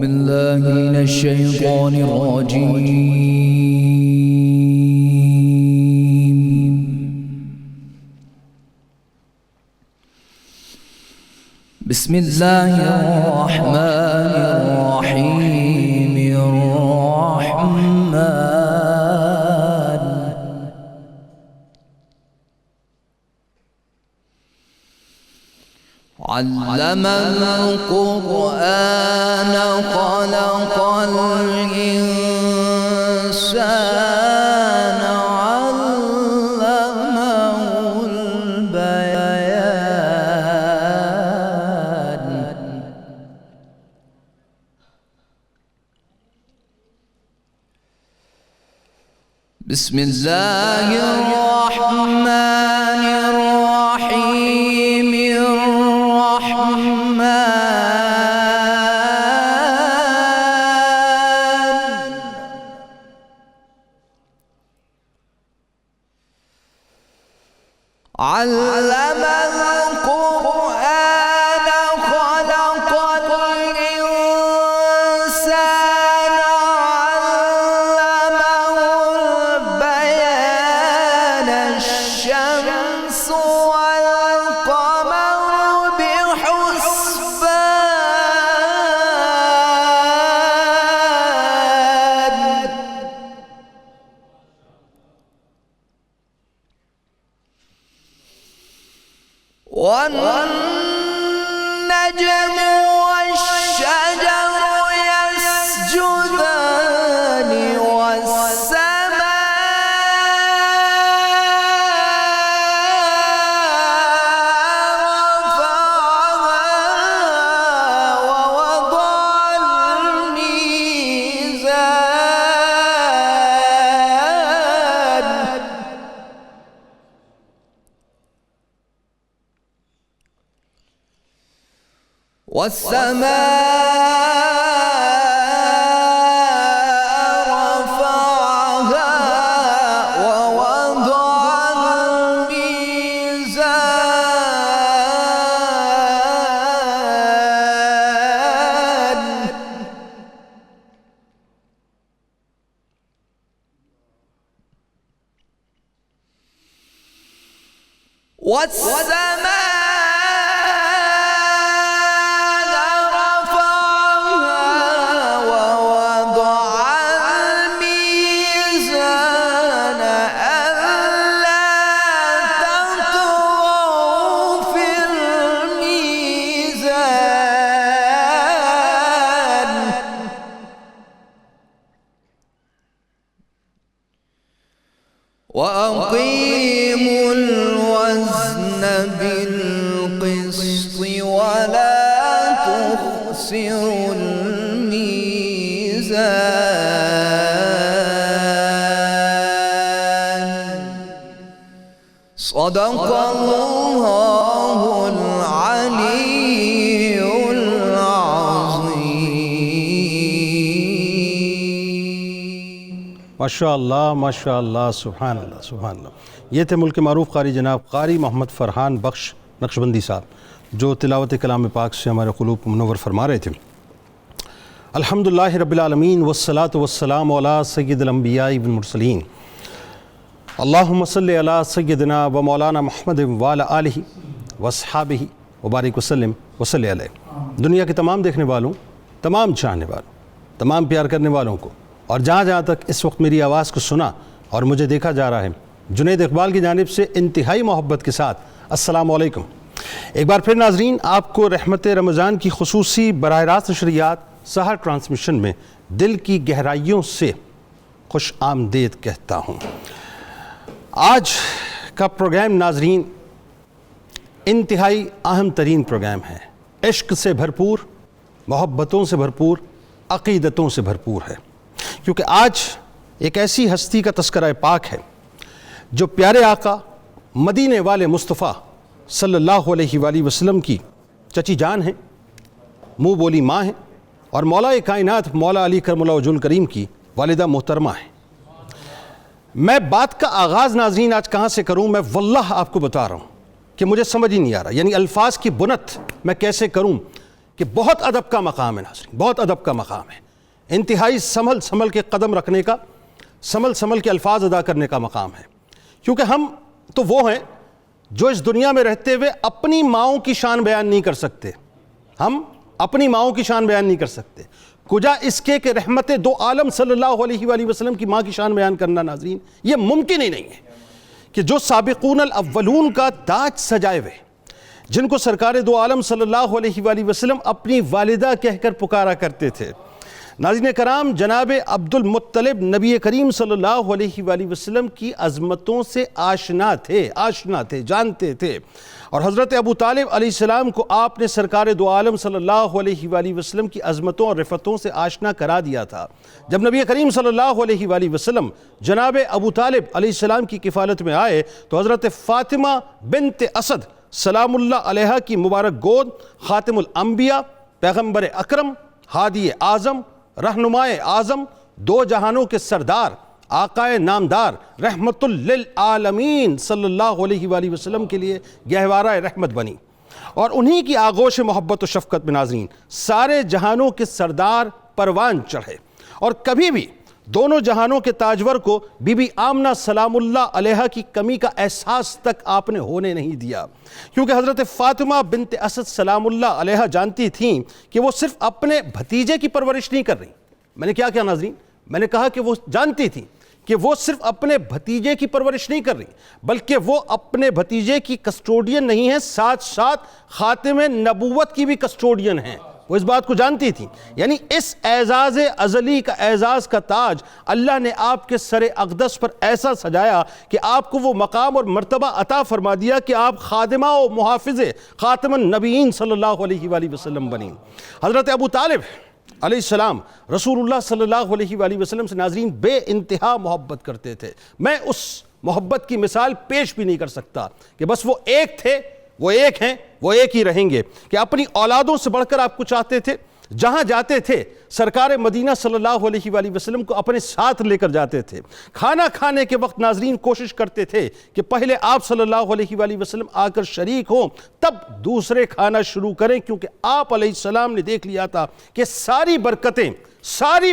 بالله من الشيطان الرجيم. بسم الله الرحمن الرحيم. الرحمن علم القرآن خلق الإنسان علمه البيان. بسم الله الرحمن الرحيم. علم القرآن خلق الإنسان علمه البيان. الشمس والقمر بحسبان. والنجم والشجر يسجدان. والسماء رفعها ووضع الميزان. والسماء رفعها ووضع الميزان. والسماء وأقيموا الوزن بالقسط ولا تخسروا الميزان. صدق الله العلي العظيم. ماشاء اللہ سبحان اللہ سبحان اللہ. یہ تھے ملک معروف قاری جناب قاری محمد فرحان بخش نقشبندی صاحب جو تلاوت کلام پاک سے ہمارے قلوب کو منور فرما رہے تھے. الحمدللہ رب العالمین والصلاة والسلام علی سید الانبیاء والمرسلین. اللہم صلی علی سیدنا و مولانا محمد وعلی آلہ واصحابہ وبارک وسلم وصلی علیہ. دنیا کے تمام دیکھنے والوں، تمام چاہنے والوں، تمام پیار کرنے والوں کو، اور جہاں جہاں تک اس وقت میری آواز کو سنا اور مجھے دیکھا جا رہا ہے، جنید اقبال کی جانب سے انتہائی محبت کے ساتھ السلام علیکم. ایک بار پھر ناظرین آپ کو رحمت رمضان کی خصوصی براہ راست نشریات سحر ٹرانسمیشن میں دل کی گہرائیوں سے خوش آمدید کہتا ہوں. آج کا پروگرام ناظرین انتہائی اہم ترین پروگرام ہے. عشق سے بھرپور، محبتوں سے بھرپور، عقیدتوں سے بھرپور ہے، کیونکہ آج ایک ایسی ہستی کا تذکرہ پاک ہے جو پیارے آقا مدینے والے مصطفیٰ صلی اللہ علیہ وآلہ وسلم کی چچی جان ہیں، منہ بولی ماں ہیں، اور مولا کائنات مولا علی کرم اللہ وجہ الکریم کی والدہ محترمہ ہیں. میں بات کا آغاز ناظرین آج کہاں سے کروں؟ میں واللہ آپ کو بتا رہا ہوں کہ مجھے سمجھ ہی نہیں آ رہا، یعنی الفاظ کی بنت میں کیسے کروں کہ بہت ادب کا مقام ہے ناظرین، بہت ادب کا مقام ہے، انتہائی سنبھل سنبھل کے قدم رکھنے کا، سنبھل سنبھل کے الفاظ ادا کرنے کا مقام ہے، کیونکہ ہم تو وہ ہیں جو اس دنیا میں رہتے ہوئے اپنی ماؤں کی شان بیان نہیں کر سکتے، ہم اپنی ماؤں کی شان بیان نہیں کر سکتے، کجا اس کے کہ رحمت دو عالم صلی اللہ علیہ وآلہ وسلم کی ماں کی شان بیان کرنا ناظرین یہ ممکن ہی نہیں ہے کہ جو سابقون الاولون کا تاج سجائے ہوئے، جن کو سرکار دو عالم صلی اللہ علیہ وآلہ وسلم اپنی والدہ کہہ کر پکارا کرتے تھے۔ ناظرین کرام، جناب عبد المطلب نبی کریم صلی اللہ علیہ وآلہ وسلم کی عظمتوں سے آشنا تھے، جانتے تھے، اور حضرت ابو طالب علیہ السلام کو آپ نے سرکار دو عالم صلی اللہ علیہ وآلہ وسلم کی عظمتوں اور رفتوں سے آشنا کرا دیا تھا۔ جب نبی کریم صلی اللہ علیہ وآلہ وسلم جناب ابو طالب علیہ السلام کی کفالت میں آئے تو حضرت فاطمہ بنت اسد سلام اللہ علیہ کی مبارک گود، خاتم الانبیاء، پیغمبر اکرم، ہادی اعظم، رہنمائے اعظم، دو جہانوں کے سردار، آقائے نامدار، رحمت للعالمین صلی اللہ علیہ وآلہ وسلم کے لیے گہوارہ رحمت بنی، اور انہی کی آغوش محبت و شفقت میں ناظرین سارے جہانوں کے سردار پروان چڑھے، اور کبھی بھی دونوں جہانوں کے تاجور کو بی بی آمنہ سلام اللہ علیہ کی کمی کا احساس تک آپ نے ہونے نہیں دیا، کیونکہ حضرت فاطمہ بنت اسد سلام اللہ علیہ جانتی تھیں کہ وہ صرف اپنے بھتیجے کی پرورش نہیں کر رہی۔ میں نے کیا ناظرین؟ میں نے کہا کہ وہ جانتی تھیں کہ وہ صرف اپنے بھتیجے کی پرورش نہیں کر رہی، بلکہ وہ اپنے بھتیجے کی کسٹوڈین نہیں ہیں، ساتھ ساتھ خاتم نبوت کی بھی کسٹوڈین ہیں، وہ اس بات کو جانتی تھیں۔ یعنی اس اعزاز ازلی کا اعزاز کا تاج اللہ نے آپ کے سر اقدس پر ایسا سجایا کہ آپ کو وہ مقام اور مرتبہ عطا فرما دیا کہ آپ خادمہ و محافظ خاتم النبیین صلی اللہ علیہ وآلہ وسلم بنیں۔ حضرت ابو طالب علیہ السلام رسول اللہ صلی اللہ علیہ وآلہ وسلم سے ناظرین بے انتہا محبت کرتے تھے۔ میں اس محبت کی مثال پیش بھی نہیں کر سکتا کہ بس وہ ایک تھے، وہ ایک ہیں، وہ ایک ہی رہیں گے، کہ اپنی اولادوں سے بڑھ کر آپ کو چاہتے تھے۔ جہاں جاتے تھے سرکار مدینہ صلی اللہ علیہ وآلہ وسلم کو اپنے ساتھ لے کر جاتے تھے۔ کھانا کھانے کے وقت ناظرین کوشش کرتے تھے کہ پہلے آپ صلی اللہ علیہ وآلہ وسلم آ کر شریک ہوں، تب دوسرے کھانا شروع کریں، کیونکہ آپ علیہ السلام نے دیکھ لیا تھا کہ ساری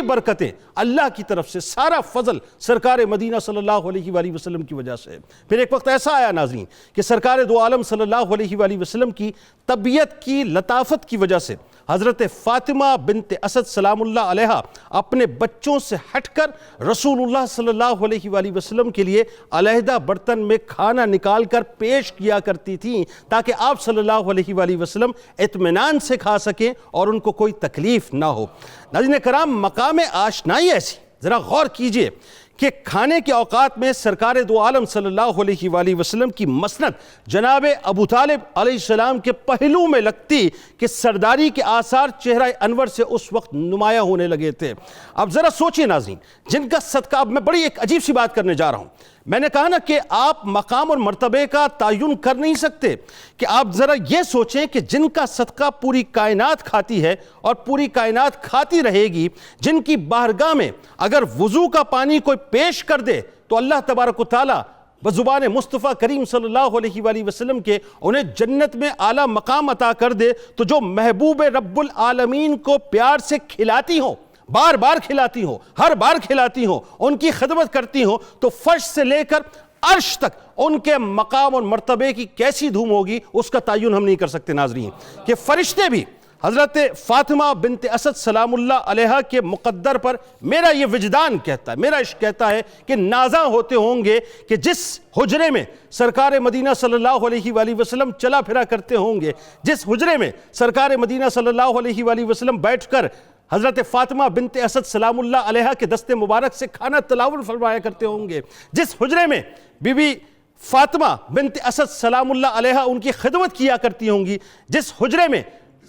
برکتیں اللہ کی طرف سے، سارا فضل سرکار مدینہ صلی اللہ علیہ وآلہ وسلم کی وجہ سے۔ پھر ایک وقت ایسا آیا ناظرین کہ سرکار دو عالم صلی اللہ علیہ وآلہ وسلم کی طبیعت کی لطافت کی وجہ سے حضرت فاطمہ بنت اسد سلام اللہ علیہ اپنے بچوں سے ہٹ کر رسول اللہ صلی اللہ علیہ وآلہ وسلم کے لیے علیحدہ برتن میں کھانا نکال کر پیش کیا کرتی تھیں، تاکہ آپ صلی اللہ علیہ وآلہ وسلم اطمینان سے کھا سکیں اور ان کو کوئی تکلیف نہ ہو۔ ناظرین کرام، مقام آشنائی ایسی، ذرا غور کیجئے کہ کھانے کے اوقات میں سرکار دو عالم صلی اللہ علیہ وآلہ وسلم کی مسند جناب ابو طالب علیہ السلام کے پہلو میں لگتی کہ سرداری کے آثار چہرہ انور سے اس وقت نمایاں ہونے لگے تھے۔ اب ذرا سوچئے ناظرین، جن کا صدقہ، اب میں بڑی ایک عجیب سی بات کرنے جا رہا ہوں۔ میں نے کہا نا کہ آپ مقام اور مرتبے کا تعین کر نہیں سکتے، کہ آپ ذرا یہ سوچیں کہ جن کا صدقہ پوری کائنات کھاتی ہے اور پوری کائنات کھاتی رہے گی، جن کی بارگاہ میں اگر وضو کا پانی کوئی پیش کر دے تو اللہ تبارک و تعالیٰ بزبان مصطفیٰ کریم صلی اللہ علیہ وآلہ وسلم کے انہیں جنت میں اعلیٰ مقام عطا کر دے، تو جو محبوب رب العالمین کو پیار سے کھلاتی ہوں، بار بار کھلاتی ہوں، ہر بار کھلاتی ہوں، ان کی خدمت کرتی ہوں، تو فرش سے لے کر عرش تک ان کے مقام اور مرتبے کی کیسی دھوم ہوگی، اس کا تعین ہم نہیں کر سکتے ناظرین۔ کہ فرشتے بھی حضرت فاطمہ بنت اسد سلام اللہ علیہ کے مقدر پر، میرا یہ وجدان کہتا ہے، میرا عشق کہتا ہے کہ نازاں ہوتے ہوں گے کہ جس حجرے میں سرکار مدینہ صلی اللہ علیہ وآلہ وسلم چلا پھرا کرتے ہوں گے، جس حجرے میں سرکار مدینہ صلی اللہ علیہ وآلہ وسلم بیٹھ کر حضرت فاطمہ بنت اسد سلام اللہ علیہ کے دست مبارک سے کھانا تناول فرمایا کرتے ہوں گے، جس حجرے میں بی بی فاطمہ بنت اسد سلام اللہ علیہ ان کی خدمت کیا کرتی ہوں گی، جس حجرے میں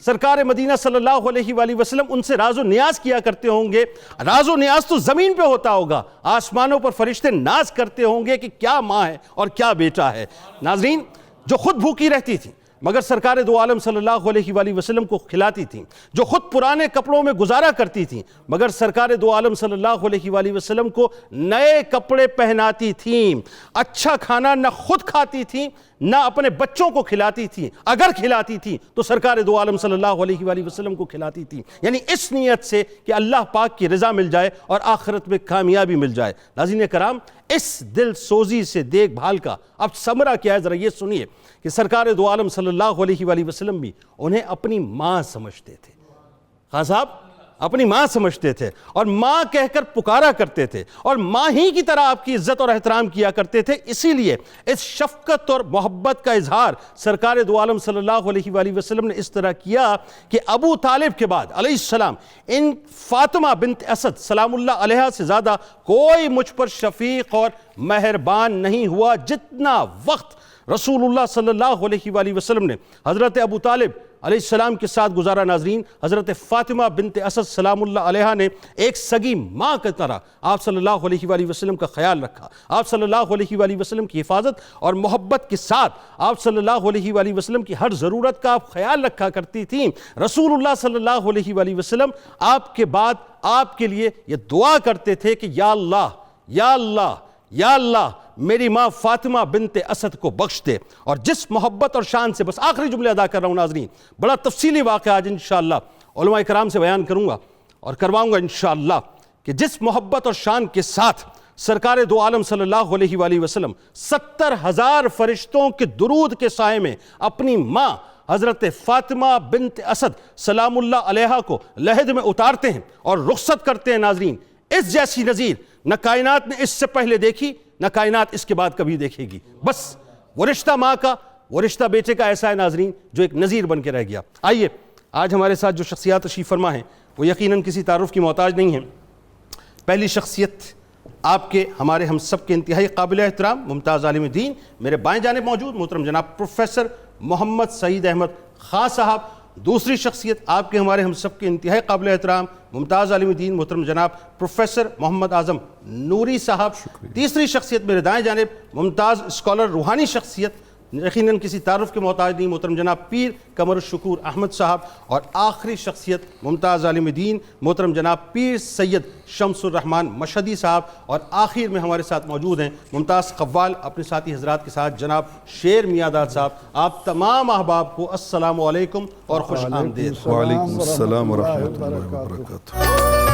سرکار مدینہ صلی اللہ علیہ وآلہ وسلم ان سے راز و نیاز کیا کرتے ہوں گے۔ راز و نیاز تو زمین پہ ہوتا ہوگا، آسمانوں پر فرشتے ناز کرتے ہوں گے کہ کیا ماں ہے اور کیا بیٹا ہے۔ ناظرین، جو خود بھوکی رہتی تھی، مگر سرکار دو عالم صلی اللہ علیہ وآلہ وسلم کو کھلاتی تھیں، جو خود پرانے کپڑوں میں گزارا کرتی تھیں مگر سرکار دو عالم صلی اللہ علیہ وآلہ وسلم کو نئے کپڑے پہناتی تھیں، اچھا کھانا نہ خود کھاتی تھیں نہ اپنے بچوں کو کھلاتی تھیں، اگر کھلاتی تھیں تو سرکار دو عالم صلی اللہ علیہ وآلہ وسلم کو کھلاتی تھیں، یعنی اس نیت سے کہ اللہ پاک کی رضا مل جائے اور آخرت میں کامیابی مل جائے۔ ناظرین کرام، اس دل سوزی سے دیکھ بھال کا اب ثمرہ کیا ہے، ذرا یہ سنیے کہ سرکار دو عالم صلی اللہ علیہ وآلہ وسلم بھی انہیں اپنی ماں سمجھتے تھے، خان صاحب اپنی ماں سمجھتے تھے اور ماں کہہ کر پکارا کرتے تھے اور ماں ہی کی طرح آپ کی عزت اور احترام کیا کرتے تھے۔ اسی لیے اس شفقت اور محبت کا اظہار سرکار دو عالم صلی اللہ علیہ وآلہ وسلم نے اس طرح کیا کہ ابو طالب کے بعد علیہ السلام ان فاطمہ بنت اسد سلام اللہ علیہ سے زیادہ کوئی مجھ پر شفیق اور مہربان نہیں ہوا جتنا وقت رسول اللہ صلی اللہ علیہ وآلہ وسلم نے حضرت ابو طالب علیہ السلام کے ساتھ گزارا۔ ناظرین، حضرت فاطمہ بنت اسد سلام اللہ علیہ نے ایک سگی ماں کی طرح آپ صلی اللہ علیہ وآلہ وسلم کا خیال رکھا، آپ صلی اللہ علیہ وآلہ وسلم کی حفاظت اور محبت کے ساتھ آپ صلی اللہ علیہ وآلہ وسلم کی ہر ضرورت کا آپ خیال رکھا کرتی تھیں۔ رسول اللہ صلی اللہ علیہ وآلہ وسلم آپ کے بعد آپ کے لیے یہ دعا کرتے تھے کہ یا اللہ یا اللہ یا اللہ میری ماں فاطمہ بنت اسد کو بخش دے۔ اور جس محبت اور شان سے، بس آخری جملے ادا کر رہا ہوں ناظرین، بڑا تفصیلی واقعہ آج انشاءاللہ علماء کرام سے بیان کروں گا اور کرواؤں گا انشاءاللہ، کہ جس محبت اور شان کے ساتھ سرکار دو عالم صلی اللہ علیہ وآلہ وسلم 70,000 فرشتوں کے درود کے سائے میں اپنی ماں حضرت فاطمہ بنت اسد سلام اللہ علیہ کو لحد میں اتارتے ہیں اور رخصت کرتے ہیں۔ ناظرین، اس جیسی نظیر نہ کائنات نے اس سے پہلے دیکھی نہ کائنات اس کے بعد کبھی دیکھے گی۔ بس وہ رشتہ ماں کا، وہ رشتہ بیٹے کا ایسا ہے ناظرین جو ایک نظیر بن کے رہ گیا۔ آئیے آج ہمارے ساتھ جو شخصیات تشریف فرما ہیں وہ یقیناً کسی تعارف کی محتاج نہیں ہیں۔ پہلی شخصیت آپ کے ہمارے ہم سب کے انتہائی قابل احترام ممتاز عالم دین میرے بائیں جانب موجود محترم جناب پروفیسر محمد سعید احمد خان صاحب۔ دوسری شخصیت آپ کے ہمارے ہم سب کے انتہائی قابل احترام ممتاز عالم دین محترم جناب پروفیسر محمد اعظم نوری صاحب۔ تیسری شخصیت میرے دائیں جانب ممتاز اسکالر روحانی شخصیت یقیناً کسی تعارف کے محتاج نہیں محترم جناب پیر قمر الشکور احمد صاحب۔ اور آخری شخصیت ممتاز عالم دین محترم جناب پیر سید شمس الرحمن مشہدی صاحب۔ اور آخر میں ہمارے ساتھ موجود ہیں ممتاز قوال اپنے ساتھی حضرات کے ساتھ جناب شیر میاں داد صاحب۔ آپ تمام احباب کو السلام علیکم اور خوش آمدید۔ وعلیکم السلام ورحمۃ اللہ وبرکاتہ۔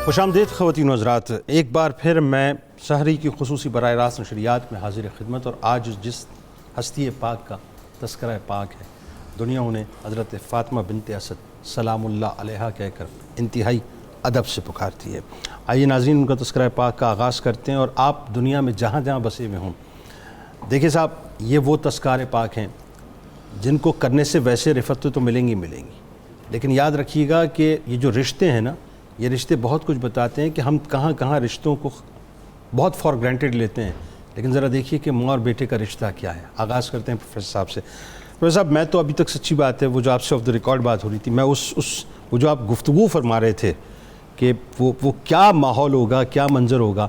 خوش آمدید خواتین و حضرات، ایک بار پھر میں سحری کی خصوصی براہ راست نشریات میں حاضر خدمت، اور آج جس ہستی پاک کا تذکرہ پاک ہے دنیا انہیں حضرت فاطمہ بنت اسد سلام اللہ علیہ کہہ کر انتہائی ادب سے پکارتی ہے۔ آئیے ناظرین ان کا تذکرہ پاک کا آغاز کرتے ہیں، اور آپ دنیا میں جہاں جہاں بسے ہوئے ہوں، دیکھیں صاحب یہ وہ تذکرہ پاک ہیں جن کو کرنے سے ویسے رفتیں تو ملیں گی، لیکن یاد رکھیے گا کہ یہ جو رشتے ہیں نا، یہ رشتے بہت کچھ بتاتے ہیں کہ ہم کہاں کہاں رشتوں کو بہت فار گرانٹیڈ لیتے ہیں، لیکن ذرا دیکھیے کہ ماں اور بیٹے کا رشتہ کیا ہے۔ آغاز کرتے ہیں پروفیسر صاحب سے۔ پروفیسر صاحب، میں تو ابھی تک سچی بات ہے وہ جو آپ سے آف دا ریکارڈ بات ہو رہی تھی، میں وہ جو آپ گفتگو فرما رہے تھے کہ وہ کیا ماحول ہوگا، کیا منظر ہوگا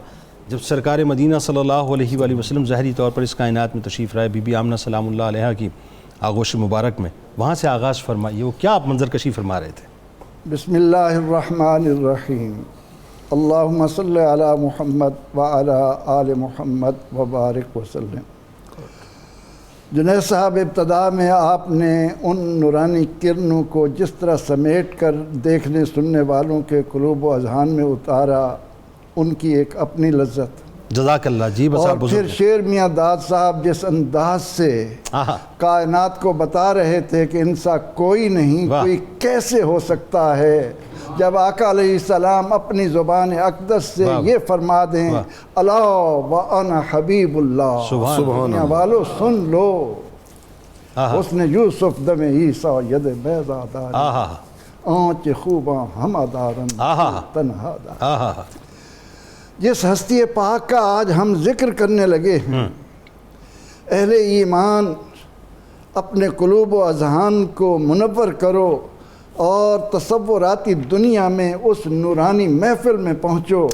جب سرکار مدینہ صلی اللہ علیہ وآلہ وسلم ظاہری طور پر اس کائنات میں تشریف لائے بی بی آمنہ سلام اللہ علیہ کی آغوش مبارک میں، وہاں سے آغاز فرمائیے وہ کیا آپ منظر کشی فرما رہے تھے؟ بسم اللہ الرحمن الرحیم، اللہم صلی علی محمد وعلی آل محمد وبارک وسلم۔ جنید صاحب، ابتدا میں آپ نے ان نورانی کرنوں کو جس طرح سمیٹ کر دیکھنے سننے والوں کے قلوب و اذہان میں اتارا، ان کی ایک اپنی لذت جزاک اللہ جی بس اور آپ پھر شیر میاں داد صاحب جس انداز سے کائنات کو بتا رہے تھے کہ انسا کوئی نہیں، کوئی کیسے ہو سکتا ہے، جب آقا علیہ السلام اپنی زبان اقدس سے یہ فرما دیں الا وانا حبیب اللہ، دنیا والو سن لو، حسن یوسف دم عیسیٰ ید بیضا داری، آنچ خوباں ہمہ دارن تنہا دار۔ جس ہستی پاک کا آج ہم ذکر کرنے لگے ہیں، اہل ایمان اپنے قلوب و اذہان کو منور کرو اور تصوراتی دنیا میں اس نورانی محفل میں پہنچو۔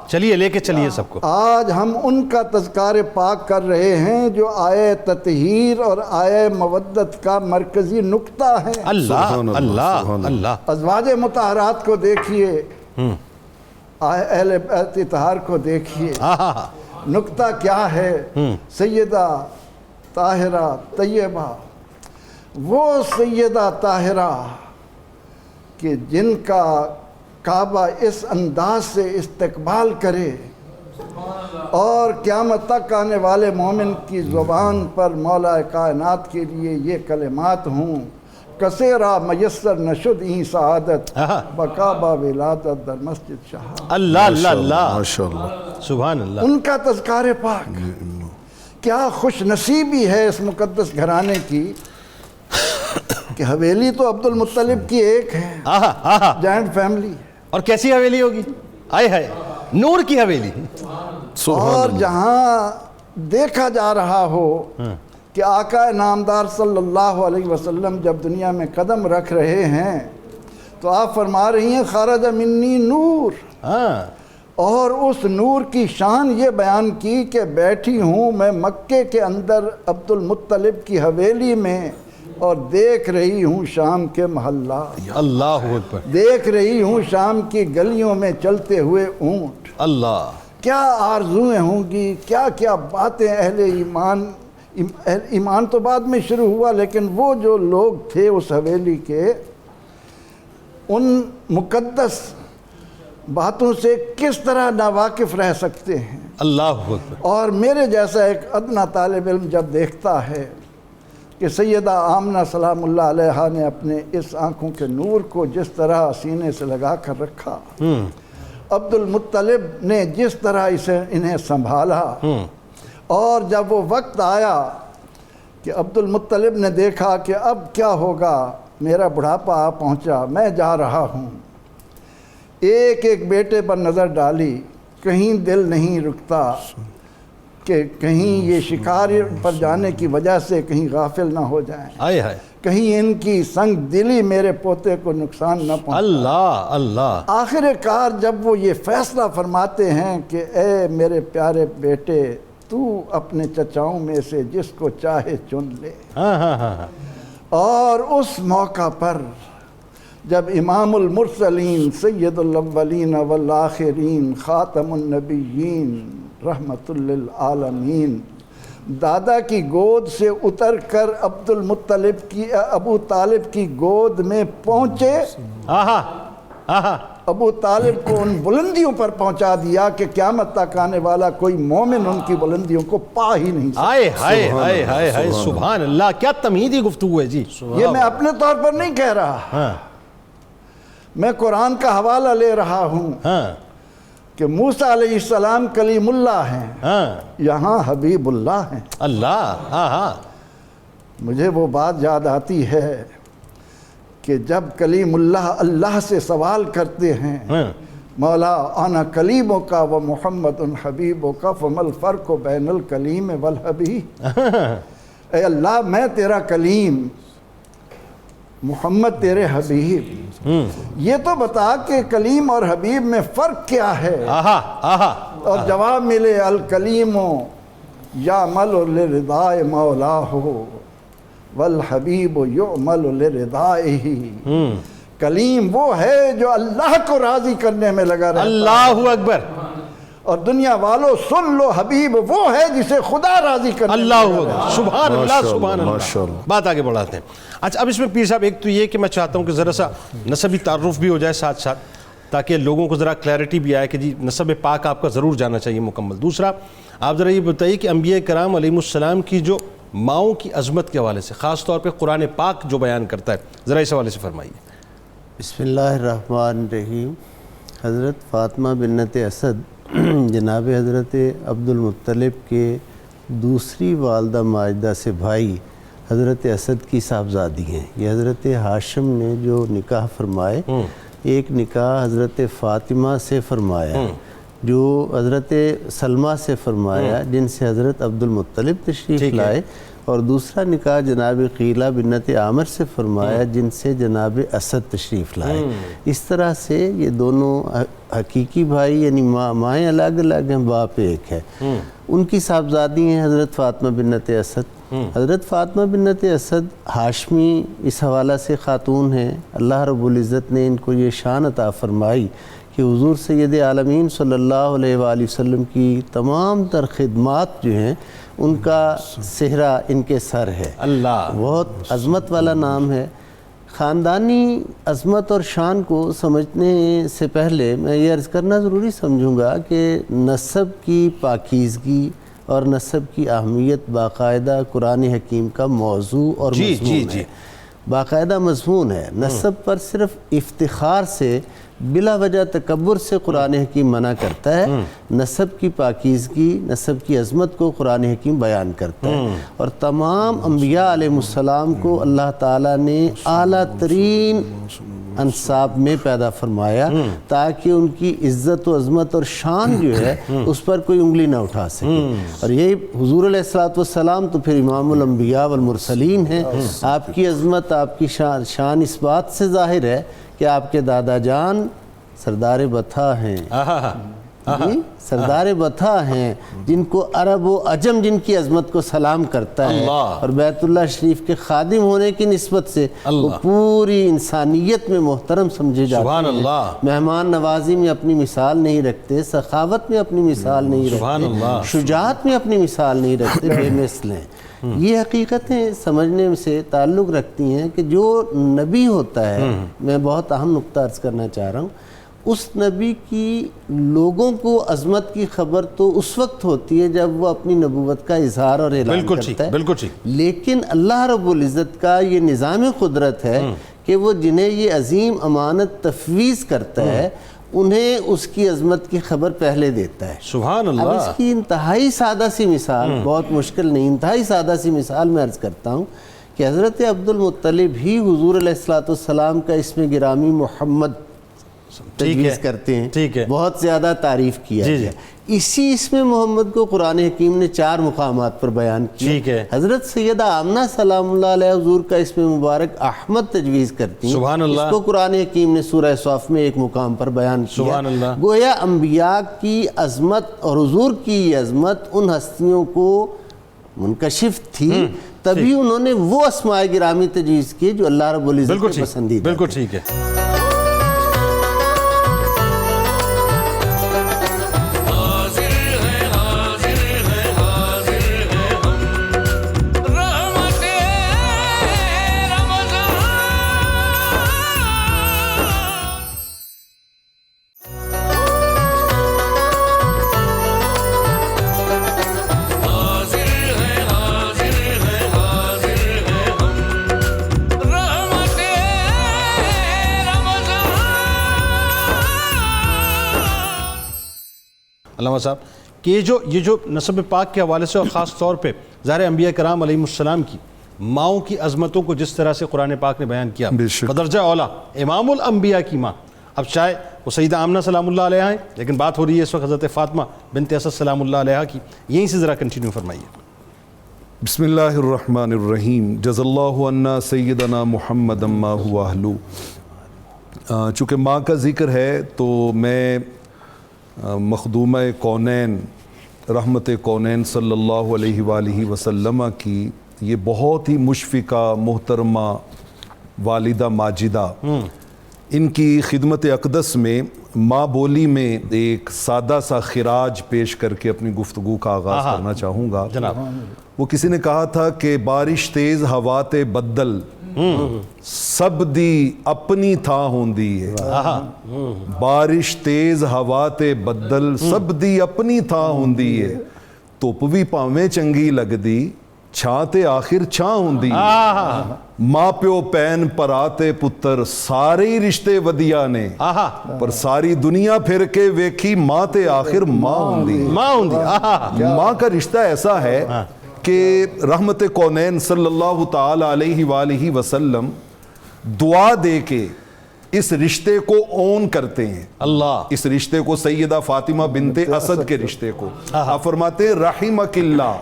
چلیے لے کے چلیے سب کو۔ آج ہم ان کا تذکار پاک کر رہے ہیں جو آیہ تطہیر اور آیہ مودت کا مرکزی نقطہ ہے۔ اللہ اللہ اللہ۔ ازواج مطہرات کو دیکھیے، اہل بیت اطہار کو دیکھیے، نقطہ کیا ہے؟ سیدہ طاہرہ طیبہ، وہ سیدہ طاہرہ کہ جن کا کعبہ اس انداز سے استقبال کرے اور قیامت تک آنے والے مومن کی زبان پر مولا کائنات کے لیے یہ کلمات ہوں، کثیرہ میسر نشد ہی سعادت بکعبہ ولادت در مسجد شہادت۔ اللہ اللہ اللہ، ماشاءاللہ، سبحان اللہ۔ ان کا تذکار پاک، کیا خوش نصیبی ہے اس مقدس گھرانے کی کہ حویلی تو عبد المطلب کی ایک ہے، جائنٹ فیملی، اور کیسی حویلی ہوگی؟ آئے ہائے، نور کی حویلی۔ اور جہاں دیکھا جا رہا ہو کہ آقا نامدار صلی اللہ علیہ وسلم جب دنیا میں قدم رکھ رہے ہیں تو آپ فرما رہی ہیں خرج منی نور، اور اس نور کی شان یہ بیان کی کہ بیٹھی ہوں میں مکے کے اندر عبد المطلب کی حویلی میں اور دیکھ رہی ہوں شام کے محلہ، اللہ اکبر، دیکھ رہی ہوں شام کی گلیوں میں چلتے ہوئے اونٹ۔ اللہ، کیا آرزویں ہوں گی، کیا کیا باتیں اہل ایمان تو بعد میں شروع ہوا، لیکن وہ جو لوگ تھے اس حویلی کے، ان مقدس باتوں سے کس طرح ناواقف رہ سکتے ہیں؟ اللہ اکبر۔ اور میرے جیسا ایک ادنا طالب علم جب دیکھتا ہے کہ سیدہ آمنہ سلام اللہ علیہا نے اپنے اس آنکھوں کے نور کو جس طرح سینے سے لگا کر رکھا، عبد المطلب نے جس طرح انہیں سنبھالا، اور جب وہ وقت آیا کہ عبد المطلب نے دیکھا کہ اب کیا ہوگا، میرا بڑھاپا آ پہنچا، میں جا رہا ہوں، ایک ایک بیٹے پر نظر ڈالی، کہیں دل نہیں رکتا کہ کہیں یہ شکار پر جانے کی وجہ سے کہیں غافل نہ ہو جائیں، کہیں ان کی سنگ دلی میرے پوتے کو نقصان نہ پہنچے۔ اللہ اللہ۔ آخر کار جب وہ یہ فیصلہ فرماتے ہیں کہ اے میرے پیارے بیٹے، تو اپنے چچاؤں میں سے جس کو چاہے چن لے، اور اس موقع پر جب امام المرسلین سید الاولین والآخرین خاتم النبیین رحمت للعالمین دادا کی گود سے اتر کر عبد المطلب کی ابو طالب کی گود میں پہنچے، ابو طالب کو ان بلندیوں پر پہنچا دیا کہ قیامت تک آنے والا کوئی مومن ان کی بلندیوں کو پا ہی نہیں سکتا۔ ہائے ہائے ہائے ہائے ہائے، سبحان اللہ، کیا تمہیدی گفتگو ہے جی۔ یہ میں اپنے طور پر نہیں کہہ رہا، میں قرآن کا حوالہ لے رہا ہوں کہ موسیٰ علیہ السلام کلیم اللہ ہیں، یہاں حبیب اللہ ہیں۔ اللہ، مجھے وہ بات یاد آتی ہے کہ جب کلیم اللہ اللہ سے سوال کرتے ہیں، مولا انا کلیموں کا و محمد حبیبوں کا فما الفرق بین الکلیم والحبیب، اے اللہ میں تیرا کلیم، محمد تیرے حبیب، یہ تو بتا کہ کلیم اور حبیب میں فرق کیا ہے۔ اور جواب ملے الکلیم یعمل لرضاء مولاه والحبیب یعمل لرضائه۔ کلیم وہ ہے جو اللہ کو راضی کرنے میں لگا رہتا ہے۔ اللہ اکبر۔ اور دنیا والوں سن لو، حبیب وہ ہے جسے خدا راضی کرنے میں لگا رہتا ہے۔ سبحان اللہ سبحان اللہ۔ بات آگے بڑھاتے ہیں۔ اچھا اب اس میں پیر صاحب ایک تو یہ کہ میں چاہتا ہوں کہ ذرا سا نسبی تعارف بھی ہو جائے ساتھ ساتھ، تاکہ لوگوں کو ذرا کلیئرٹی بھی آئے کہ جی نسب پاک آپ کا ضرور جانا چاہیے مکمل. دوسرا آپ ذرا یہ بتائیے کہ انبیاء کرام علیہ السلام کی جو ماؤں کی عظمت کے حوالے سے خاص طور پہ قرآن پاک جو بیان کرتا ہے ذرا اس حوالے سے فرمائیے. بسم اللہ الرحمن الرحیم. حضرت فاطمہ بنت اسد جناب حضرت عبد المطلب کے دوسری والدہ ماجدہ سے بھائی حضرت اسد کی صاحبزادی ہیں. یہ حضرت ہاشم نے جو نکاح فرمائے ایک نکاح حضرت فاطمہ سے فرمایا جو حضرت سلمہ سے فرمایا جن سے حضرت عبد المطلب تشریف لائے, اور دوسرا نکاح جناب قیلہ بنت عامر سے فرمایا جن سے جناب اسد تشریف لائے. اس طرح سے یہ دونوں حقیقی بھائی یعنی مائیں الگ الگ ہیں, باپ ایک ہے. ان کی صاحبزادی ہیں حضرت فاطمہ بنت اسد. حضرت فاطمہ بنت اسد ہاشمی اس حوالہ سے خاتون ہیں. اللہ رب العزت نے ان کو یہ شان عطا فرمائی کہ حضور سید عالمین صلی اللہ علیہ وآلہ وسلم کی تمام تر خدمات جو ہیں ان کا صحرا ان کے سر ہے. اللہ بہت عظمت والا نام ہے. خاندانی عظمت اور شان کو سمجھنے سے پہلے میں یہ عرض کرنا ضروری سمجھوں گا کہ نسب کی پاکیزگی اور نسب کی اہمیت باقاعدہ قرآن حکیم کا موضوع اور مضمون ہے. باقاعدہ مضمون ہے. نسب پر صرف افتخار سے بلا وجہ تکبر سے قرآن حکیم منع کرتا ہے. نسب کی پاکیزگی نسب کی عظمت کو قرآن حکیم بیان کرتا ہے, اور تمام انبیاء علیہ السلام کو اللہ تعالیٰ نے اعلیٰ ترین انساب میں پیدا فرمایا تاکہ ان کی عزت و عظمت اور شان جو ہے اس پر کوئی انگلی نہ اٹھا سکے. اور یہ حضور علیہ السلام تو پھر امام الانبیاء والمرسلین ہیں. آپ کی عظمت آپ کی شان اس بات سے ظاہر ہے کہ آپ کے دادا جان سردار بطحہ ہیں. سردار بطحہ ہیں جن کو عرب و عجم جن کی عظمت کو سلام کرتا ہے, اور بیت اللہ شریف کے خادم ہونے کی نسبت سے وہ پوری انسانیت میں محترم سمجھے جاتے ہیں. مہمان نوازی میں اپنی مثال نہیں رکھتے, سخاوت میں اپنی مثال نہیں رکھتے, شجاعت میں اپنی مثال نہیں رکھتے, بے مثل ہیں. یہ حقیقتیں سمجھنے سے تعلق رکھتی ہیں کہ جو نبی ہوتا ہے, میں بہت اہم نقطہ عرض کرنا چاہ رہا ہوں, اس نبی کی لوگوں کو عظمت کی خبر تو اس وقت ہوتی ہے جب وہ اپنی نبوت کا اظہار اور اعلان کرتا ہے. لیکن اللہ رب العزت کا یہ نظام قدرت ہے کہ وہ جنہیں یہ عظیم امانت تفویض کرتا ہے انہیں اس کی عظمت کی خبر پہلے دیتا ہے. سبحان اللہ. اب اس کی انتہائی سادہ سی مثال, بہت مشکل نہیں, انتہائی سادہ سی مثال میں عرض کرتا ہوں کہ حضرت عبد المطلب ہی حضور علیہ السلام کا اسم گرامی محمد تجویز کرتے ہیں, بہت زیادہ تعریف کیا ہے. اسی اسم محمد کو قرآن حکیم نے 4 مقامات پر بیان کیا. حضرت سیدہ آمنہ سلام اللہ علیہ حضور کا اسم مبارک احمد تجویز کرتی ہیں. سبحان اللہ. اس کو قرآن حکیم نے سورہ صف میں ایک مقام پر بیان کیا. سبحان اللہ. گویا انبیاء کی عظمت اور حضور کی عظمت ان ہستیوں کو منکشف تھی, تبھی انہوں نے وہ اسماء گرامی تجویز کی جو اللہ رب العزت کے پسندیدہ. بالکل ٹھیک ہے. علامہ صاحب کہ یہ جو نسب پاک کے حوالے سے اور خاص طور پہ ظاہر انبیاء کرام علیہ السلام کی ماؤں کی عظمتوں کو جس طرح سے قرآن پاک نے بیان کیا, بدرجہ اولا امام الانبیاء کی ماں, اب چاہے وہ سیدہ آمنہ سلام اللہ علیہ ہیں, لیکن بات ہو رہی ہے اس وقت حضرت فاطمہ بنت اسد سلام اللہ علیہ کی, یہیں سے ذرا کنٹینیو فرمائیے. بسم اللہ الرحمن الرحیم. جز اللہ عنا سیدنا محمد ما هو اہلو. چونکہ ماں کا ذکر ہے تو میں مخدومہ کونین رحمت کونین صلی اللہ علیہ وآلہ وسلم کی یہ بہت ہی مشفقہ محترمہ والدہ ماجدہ, ان کی خدمت اقدس میں ماں بولی میں ایک سادہ سا خراج پیش کر کے اپنی گفتگو کا آغاز کرنا چاہوں گا. وہ کسی نے کہا تھا کہ بارش تیز ہوات بدل سب دی اپنی تھا ہوندی ہے بارش تیز ہوا تے بدل سب دی اپنی تھا ہوندی ہے ਧੁੱਪ ਵੀ ਭਾਵੇਂ ਚੰਗੀ ਲੱਗਦੀ ਛਾਂ ਤੇ ਆਖਿਰ ਛਾਂ ਹੁੰਦੀ ਮਾਂ ਪਿਓ ਭੈਣ ਭਰਾ ਤੇ ਪੁੱਤਰ ਸਾਰੇ ਹੀ ਰਿਸ਼ਤੇ ਵਧੀਆ ਨੇ ਪਰ ਸਾਰੀ ਦੁਨੀਆ ਫਿਰ ਕੇ ਵੇਖੀ ਮਾਂ ਤੇ ਆਖਿਰ ਮਾਂ ਹੁੰਦੀ ਮਾਂ کا رشتہ ایسا ہے کہ رحمت کونین صلی اللہ تعالی علیہ وآلہ وسلم دعا دے کے اس رشتے کو اون کرتے ہیں اس رشتے کو سیدہ فاطمہ بنت اسد کے رشتے کو آپ فرماتے ہیں رحمک اللہ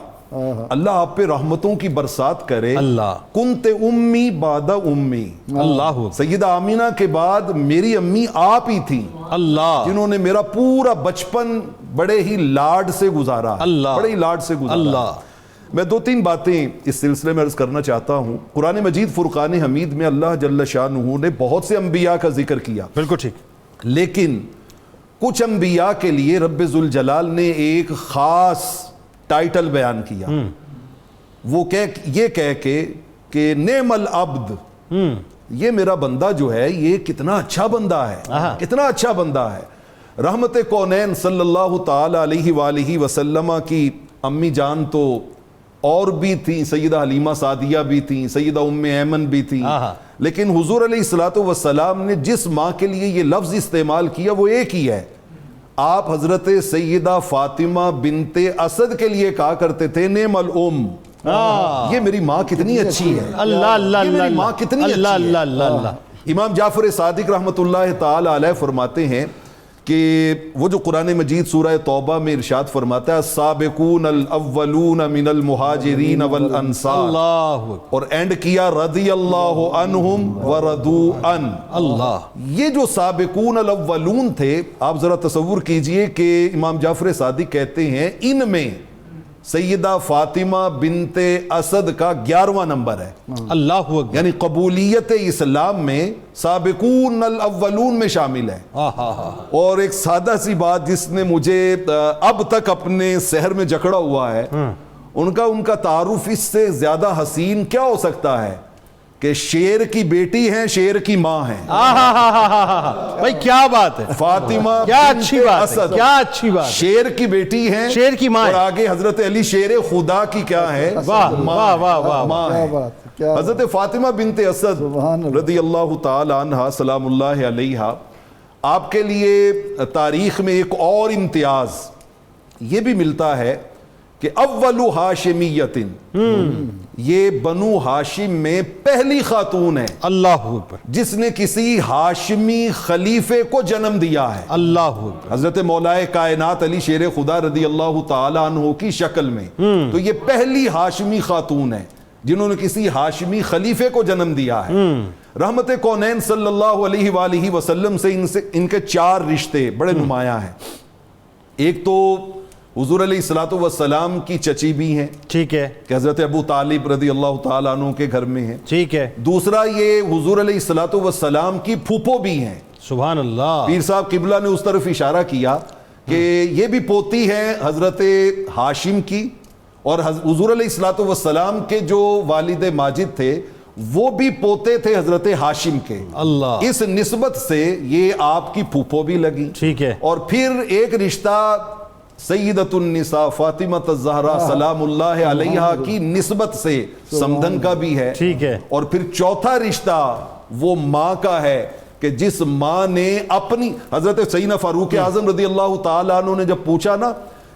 اللہ آپ پہ رحمتوں کی برسات کرے کنت امی بعد امی سیدہ آمینہ کے بعد میری امی آپ ہی تھیں جنہوں نے میرا پورا بچپن بڑے ہی لاڈ سے گزارا بڑے ہی لاڈ سے گزارا میں دو تین باتیں اس سلسلے میں عرض کرنا چاہتا ہوں قرآن مجید فرقان حمید میں اللہ جل شانہ نے بہت سے انبیاء کا ذکر کیا بالکل ٹھیک لیکن کچھ انبیاء کے لیے رب ذوالجلال نے ایک خاص ٹائٹل بیان کیا وہ یہ کہہ کے کہ نعم العبد یہ میرا بندہ جو ہے یہ کتنا اچھا بندہ ہے کتنا اچھا بندہ ہے رحمت کونین صلی اللہ تعالی علیہ وآلہ وسلم کی امی جان تو اور بھی تھیں سیدہ حلیمہ سعدیہ بھی تھیں سیدہ ام ایمن بھی تھیں لیکن حضور علیہ السلام نے جس ماں کے لیے یہ لفظ استعمال کیا وہ ایک ہی ہے آپ حضرت سیدہ فاطمہ بنت اسد کے لیے کہا کرتے تھے نعم الام یہ میری ماں کتنی اچھی ہے یہ میری ماں کتنی اچھی ہے امام جعفر صادق رحمت اللہ تعالی علیہ فرماتے ہیں کہ وہ جو قرآن مجید سورہ توبہ میں ارشاد فرماتا ہے السابقون الاولون من المہاجرین والانصار اور اینڈ کیا رضی اللہ عنہم ورضوا عنہ یہ جو سابقون الاولون تھے آپ ذرا تصور کیجئے کہ امام جعفر صادق کہتے ہیں ان میں سیدہ فاطمہ بنت اسد کا 11واں نمبر ہے اللہ اکبر یعنی قبولیت اسلام میں سابقون الاولون میں شامل ہے اور ایک سادہ سی بات جس نے مجھے اب تک اپنے سحر میں جکڑا ہوا ہے ان کا تعارف اس سے زیادہ حسین کیا ہو سکتا ہے کہ شیر کی بیٹی ہیں شیر کی ماں ہیں بھائی کیا بات ہے فاطمہ کیا اچھی بات ہے کیا اچھی بات شیر کی بیٹی ہیں شیر کی ماں اور آگے حضرت علی شیر خدا کی کیا ہے واہ واہ واہ ماں ہے حضرت فاطمہ بنت اسد رضی اللہ تعالی عنہ سلام اللہ علیہا آپ کے لیے تاریخ میں ایک اور امتیاز یہ بھی ملتا ہے کہ اول ہاشمیت یہ بنو ہاشم میں پہلی خاتون ہے اللہ اکبر جس نے کسی ہاشمی خلیفے کو جنم دیا ہے اللہ اکبر حضرت مولا کائنات علی شیر خدا رضی اللہ تعالی عنہ کی شکل میں تو یہ پہلی ہاشمی خاتون ہے جنہوں نے کسی ہاشمی خلیفے کو جنم دیا ہے رحمت کونین صلی اللہ علیہ وآلہ وسلم سے ان کے 4 رشتے بڑے نمایاں ہیں ایک تو حضور علیہ السلام کی چچی بھی ہیں ٹھیک ہے کہ حضرت ابو طالب رضی اللہ تعالیٰ عنہ کے گھر میں ہیں ٹھیک ہے دوسرا یہ حضور علیہ السلام کی پھوپھو بھی ہیں سبحان اللہ پیر صاحب قبلہ نے اس طرف اشارہ کیا کہ یہ بھی پوتی ہے حضرت ہاشم کی اور حضور علیہ السلام کے جو والد ماجد تھے وہ بھی پوتے تھے حضرت ہاشم کے اللہ اس نسبت سے یہ آپ کی پھوپھو بھی لگی ٹھیک ہے اور پھر ایک رشتہ سیدۃ النساء فاطمہ الزہرا سلام اللہ علیہا کی نسبت سے سمدن کا بھی ہے ٹھیک ہے اور پھر چوتھا رشتہ وہ ماں کا ہے کہ جس ماں نے اپنی حضرت سیدنا فاروق اعظم رضی اللہ تعالیٰ عنہ نے جب پوچھا نا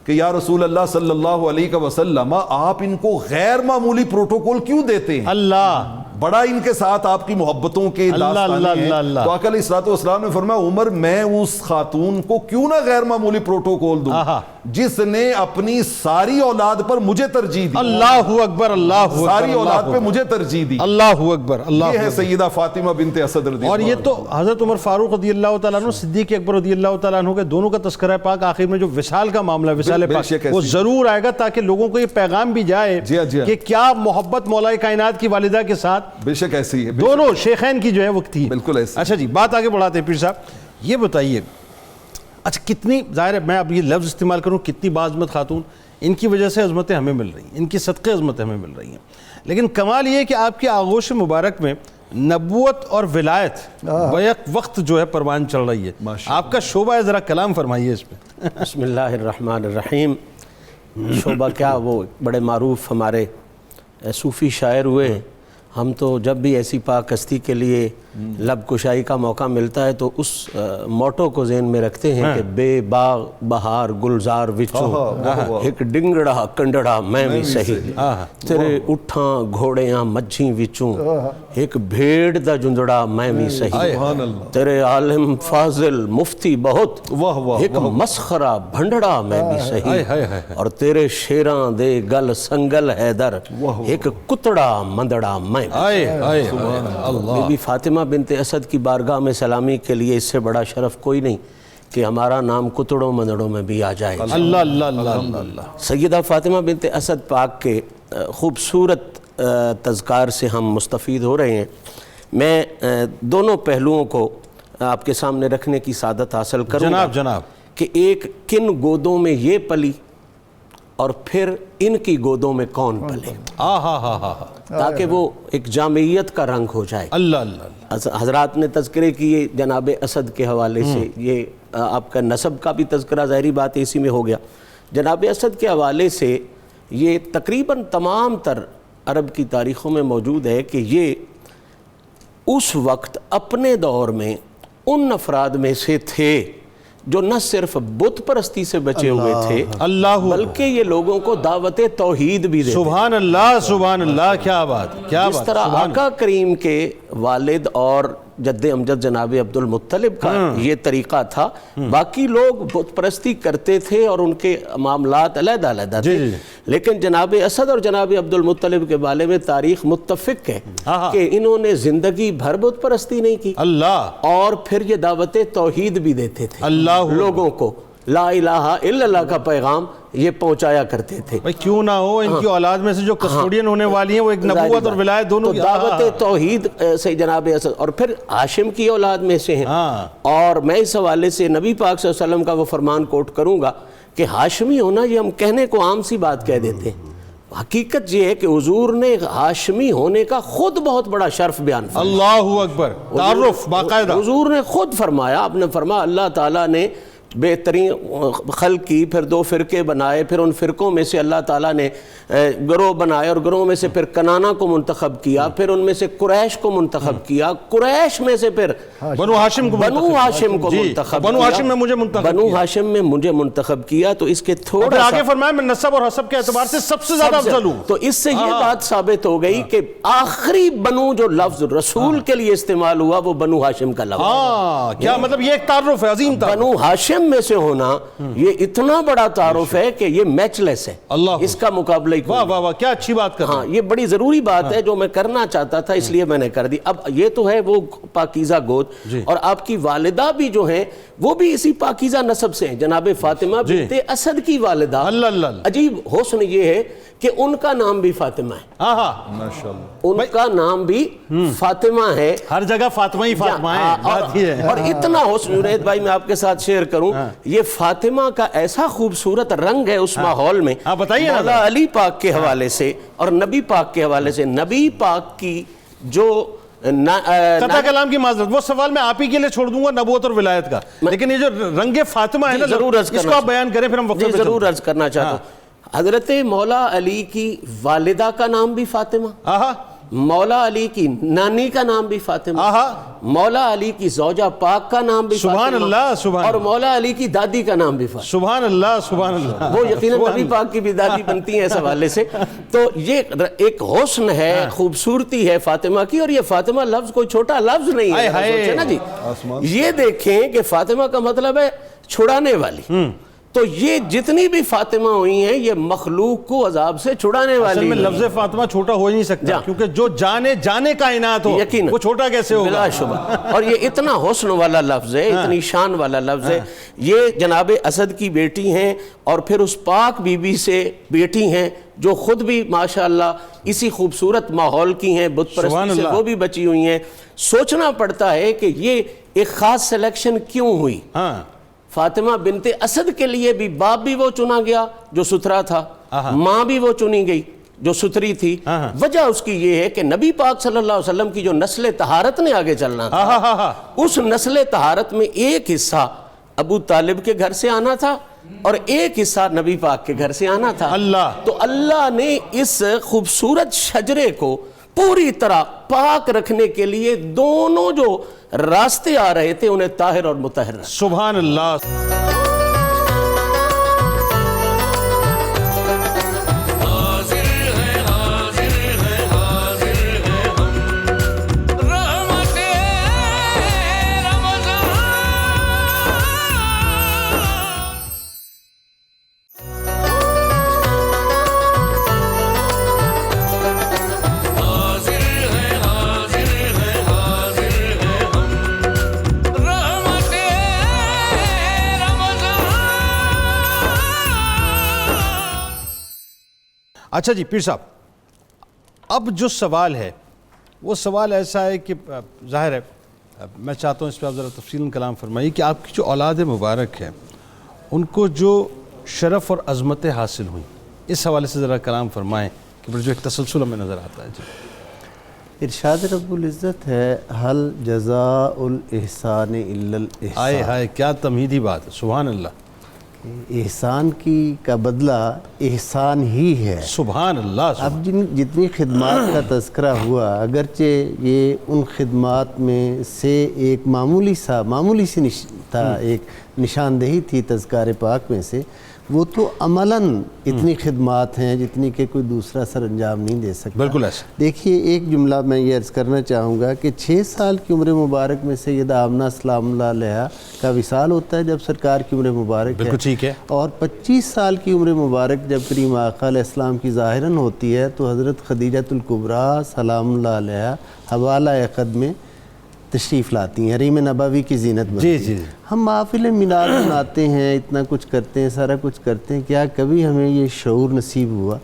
کہ یا رسول اللہ صلی اللہ علیہ وسلم آپ ان کو غیر معمولی پروٹوکول کیوں دیتے ہیں اللہ بڑا ان کے ساتھ آپ کی محبتوں کے داستانیں ہیں تو آقا علیہ السلام نے فرمایا عمر میں اس خاتون کو کیوں نہ غیر معمولی پروٹوکول دوں جس نے اپنی ساری اولاد پر مجھے ترجیح دی اللہ اکبر اللہ اکبر ساری اولاد پہ مجھے ترجیح دی اللہ اکبر اللہ یہ ہے سیدہ فاطمہ بنت اسد رضی اللہ اور یہ تو حضرت عمر فاروق رضی اللہ تعالیٰ عنہ صدیق اکبر رضی اللہ تعالیٰ عنہ کے دونوں کا تذکرہ پاک آخر میں جو وصال کا معاملہ وصال پاک وہ ضرور آئے گا تاکہ لوگوں کو یہ پیغام بھی جائے کہ کیا محبت مولا کائنات کی والدہ کے ساتھ بے شک ایسی ہے دونوں شیخین کی جو ہے وقت تھی بالکل ایسی اچھا جی بات آگے بڑھاتے ہیں پیر صاحب یہ بتائیے اچھا کتنی ظاہر ہے میں اب یہ لفظ استعمال کروں کتنی باعظمت خاتون ان کی وجہ سے عظمتیں ہمیں مل رہی ہیں، ان کی صدقے عظمتیں ہمیں مل رہی ہیں. لیکن کمال یہ ہے کہ آپ کی آغوش مبارک میں نبوت اور ولایت بیک وقت جو ہے پروان چل رہی ہے. آپ کا شعبہ ہے، ذرا کلام فرمائیے اس پہ. بسم اللہ الرحمن الرحیم. شعبہ کیا، وہ بڑے معروف ہمارے صوفی شاعر ہوئے ہیں. ہم تو جب بھی ایسی پاک ہستی کے لیے لب کشائی کا موقع ملتا ہے تو اس موٹو کو ذہن میں رکھتے ہیں کہ بے باغ بہار گلزار وچوں ایک ڈنگڑا کنڈڑا میں بھی سہی، تیرے اٹھاں گھوڑیاں مجھیں وچوں ایک بھیڑ دا جندڑا میں بھی سہی، تیرے عالم فاضل مفتی بہت ایک مسخرہ بھنڈڑا میں بھی سہی، اور تیرے شیراں دے گل سنگل حیدر ایک کتڑا مندڑا میں. بی بی فاطمہ بنت اسد کی بارگاہ میں سلامی کے لیے اس سے بڑا شرف کوئی نہیں کہ ہمارا نام کتڑوں مندڑوں میں بھی آ جائے. اللہ اللہ اللہ اللہ اللہ. سیدہ فاطمہ بنت اسد پاک کے خوبصورت تذکار سے ہم مستفید ہو رہے ہیں. میں دونوں پہلوؤں کو آپ کے سامنے رکھنے کی سعادت حاصل کروں گا جناب کہ ایک کن گودوں میں یہ پلی اور پھر ان کی گودوں میں کون پلے، تاکہ وہ ایک جامعیت کا رنگ ہو جائے. اللہ اللہ. حضرات نے تذکرے کیے جناب اسد کے حوالے سے، یہ آپ کا نسب کا بھی تذکرہ ظاہری بات اسی میں ہو گیا. جناب اسد کے حوالے سے یہ تقریباً تمام تر عرب کی تاریخوں میں موجود ہے کہ یہ اس وقت اپنے دور میں ان افراد میں سے تھے جو نہ صرف بت پرستی سے بچے ہوئے تھے بلکہ یہ لوگوں کو دعوت توحید بھی دیتے. سبحان اللہ سبحان اللہ. کیا بات، کیا بات. جس طرح آقا کریم کے والد اور جد امجد جناب عبد المطلب کا یہ طریقہ تھا، باقی لوگ بت پرستی کرتے تھے اور ان کے معاملات علیحدہ علیحدہ تھے، لیکن جناب اسد اور جناب عبد المطلب کے بارے میں تاریخ متفق ہے کہ انہوں نے زندگی بھر بت پرستی نہیں کی اللہ، اور پھر یہ دعوت توحید بھی دیتے تھے اللہ، لوگوں کو لا الہ الا اللہ کا پیغام یہ پہنچایا کرتے تھے. بھائی کیوں نہ ہو، ان کی اولاد میں سے جو کسٹوڈین ہونے والی ہیں وہ ایک نبوت اور ولایت دونوں. تو دعوت توحید سے جناب اسد اور پھر ہاشم کی اولاد میں سے ہیں. اور میں اس حوالے سے نبی پاک صلی اللہ علیہ وسلم کا وہ فرمان کوٹ کروں گا کہ ہاشمی ہونا یہ ہم کہنے کو عام سی بات کہہ دیتے ہیں، حقیقت یہ ہے کہ حضور نے ہاشمی ہونے کا خود بہت بڑا شرف بیان فرمایا. اللہ اکبر. تعارف باقاعدہ حضور نے خود فرمایا. آپ نے فرمایا اللہ تعالیٰ نے بہترین خلق کی، پھر دو فرقے بنائے، پھر ان فرقوں میں سے اللہ تعالیٰ نے گروہ بنائے اور گروہ میں سے پھر کنانہ کو منتخب کیا، پھر ان میں سے قریش کو منتخب کیا، قریش میں سے پھر بنو ہاشم کو منتخب کیا، بنو ہاشم میں مجھے منتخب بنو ہاشم میں مجھے منتخب کیا. تو اس کے تھوڑا آگے فرمایا میں نسب اور حسب کے اعتبار سے سب سے زیادہ افضل ہوں. تو اس سے یہ بات ثابت ہو گئی کہ آخری بنو جو لفظ رسول کے لیے استعمال ہوا وہ بنو ہاشم کا لفظ. کیا مطلب یہ ایک تعارف ہے عظیم تعارف. بنو ہاشم میں سے ہونا یہ اتنا بڑا تعارف ہے کہ یہ میچ لیس ہے، اس کا مقابلہ. واہ واہ واہ، کیا اچھی بات کر رہے ہیں. ہاں، یہ بڑی ضروری بات ہے جو میں کرنا چاہتا تھا، اس لیے میں نے کر دی. اب یہ تو ہے وہ پاکیزہ گود، اور آپ کی والدہ بھی جو ہیں وہ بھی اسی پاکیزہ نسب سے ہیں. جناب فاطمہ بنت اسد کی والدہ، عجیب حسن یہ ہے کہ ان کا نام بھی فاطمہ ہے. ان کا نام بھی فاطمہ ہے. ہر جگہ فاطمہ ہی فاطمہ ہے. اور اتنا حسن، جنید بھائی میں آپ کے ساتھ شیئر کروں، یہ فاطمہ کا ایسا خوبصورت رنگ ہے اس ماحول میں. مولا علی پاک کے حوالے سے اور نبی پاک کے حوالے سے، نبی پاک کی جو قطع کلام کی معذرت، وہ سوال میں آپ ہی کے لیے چھوڑ دوں گا نبوت اور ولایت کا، لیکن یہ جو رنگ فاطمہ ہے نا، اس کو آپ بیان کریں پھر ہم وقت پہ ضرور عرض کرنا چاہتا ہوں. حضرت مولا علی کی والدہ کا نام بھی فاطمہ، مولا علی کی نانی کا نام بھی فاطمہ، مولا علی کی زوجہ پاک کا نام بھی سبحان اللہ سبحان، اور مولا علی کی دادی کا نام بھی فاطمہ. سبحان اللہ سبحان اللہ. وہ یقیناً نبی پاک کی بھی دادی بنتی ہیں اس حوالے سے. تو یہ ایک حسن ہے، خوبصورتی ہے فاطمہ کی. اور یہ فاطمہ لفظ کوئی چھوٹا لفظ نہیں ہے، سوچے نا جی. یہ دیکھیں کہ فاطمہ کا مطلب ہے چھڑانے والی. تو یہ جتنی بھی فاطمہ ہوئی ہیں یہ مخلوق کو عذاب سے چھڑانے والی. اصل میں لفظ فاطمہ چھوٹا ہو ہی نہیں سکتا، کیونکہ جو جانے کائنات ہو وہ چھوٹا کیسے ہوگا؟ بلا شبہ. اور یہ اتنا حسن والا لفظ ہے، اتنی شان والا لفظ ہے. یہ جناب اسد کی بیٹی ہیں اور پھر اس پاک بی بی سے بیٹی ہیں جو خود بھی ماشاءاللہ اسی خوبصورت ماحول کی ہیں، بت پرستی سے وہ بھی بچی ہوئی ہیں. سوچنا پڑتا ہے کہ یہ ایک خاص سلیکشن کیوں ہوئی. فاطمہ بنت اسد کے لیے بھی باپ بھی وہ چنا گیا جو ستھرا تھا، ماں بھی وہ چنی گئی جو ستری تھی. وجہ اس کی یہ ہے کہ نبی پاک صلی اللہ علیہ وسلم کی جو نسل طہارت نے آگے چلنا تھا، اس نسل طہارت میں ایک حصہ ابو طالب کے گھر سے آنا تھا اور ایک حصہ نبی پاک کے گھر سے آنا تھا. تو اللہ نے اس خوبصورت شجرے کو پوری طرح پاک رکھنے کے لیے دونوں جو راستے آ رہے تھے انہیں طاہر اور مطہر رکھا. سبحان اللہ. اچھا جی پیر صاحب، اب جو سوال ہے وہ سوال ایسا ہے کہ ظاہر ہے میں چاہتا ہوں اس پہ آپ ذرا تفصیل کلام فرمائیے کہ آپ کی جو اولاد مبارک ہے ان کو جو شرف اور عظمتیں حاصل ہوئیں اس حوالے سے ذرا کلام فرمائیں کہ جو ایک تسلسل ہمیں نظر آتا ہے. جی ارشاد رب العزت ہے حل جزاء الاحسان الا الاحسان. آئے ہائے کیا تمہیدی بات ہے. سبحان اللہ. احسان کا بدلہ احسان ہی ہے. سبحان اللہ. اب جتنی خدمات کا تذکرہ ہوا، اگرچہ یہ ان خدمات میں سے ایک معمولی سی ایک نشاندہی تھی تذکار پاک میں سے، وہ تو عملاً اتنی خدمات ہیں جتنی کہ کوئی دوسرا سر انجام نہیں دے سکتا. بالکل ایسا. دیکھیے ایک جملہ میں یہ عرض کرنا چاہوں گا کہ 6 سال کی عمر مبارک میں سیدہ آمنہ سلام اللہ علیہا کا وصال ہوتا ہے جب سرکار کی عمر مبارک بالکل ٹھیک ہے، اور 25 سال کی عمر مبارک جب کریم آقا علیہ السلام کی ظاہراً ہوتی ہے تو حضرت خدیجہ الکبریٰ سلام اللہ علیہا حوالہ عقد میں تشریف لاتی ہیں، حریم نبوی کی زینت بنتی ہے. جی. ہم محافل میلاد مناتے ہیں، اتنا کچھ کرتے ہیں، سارا کچھ کرتے ہیں، کیا کبھی ہمیں یہ شعور نصیب ہوا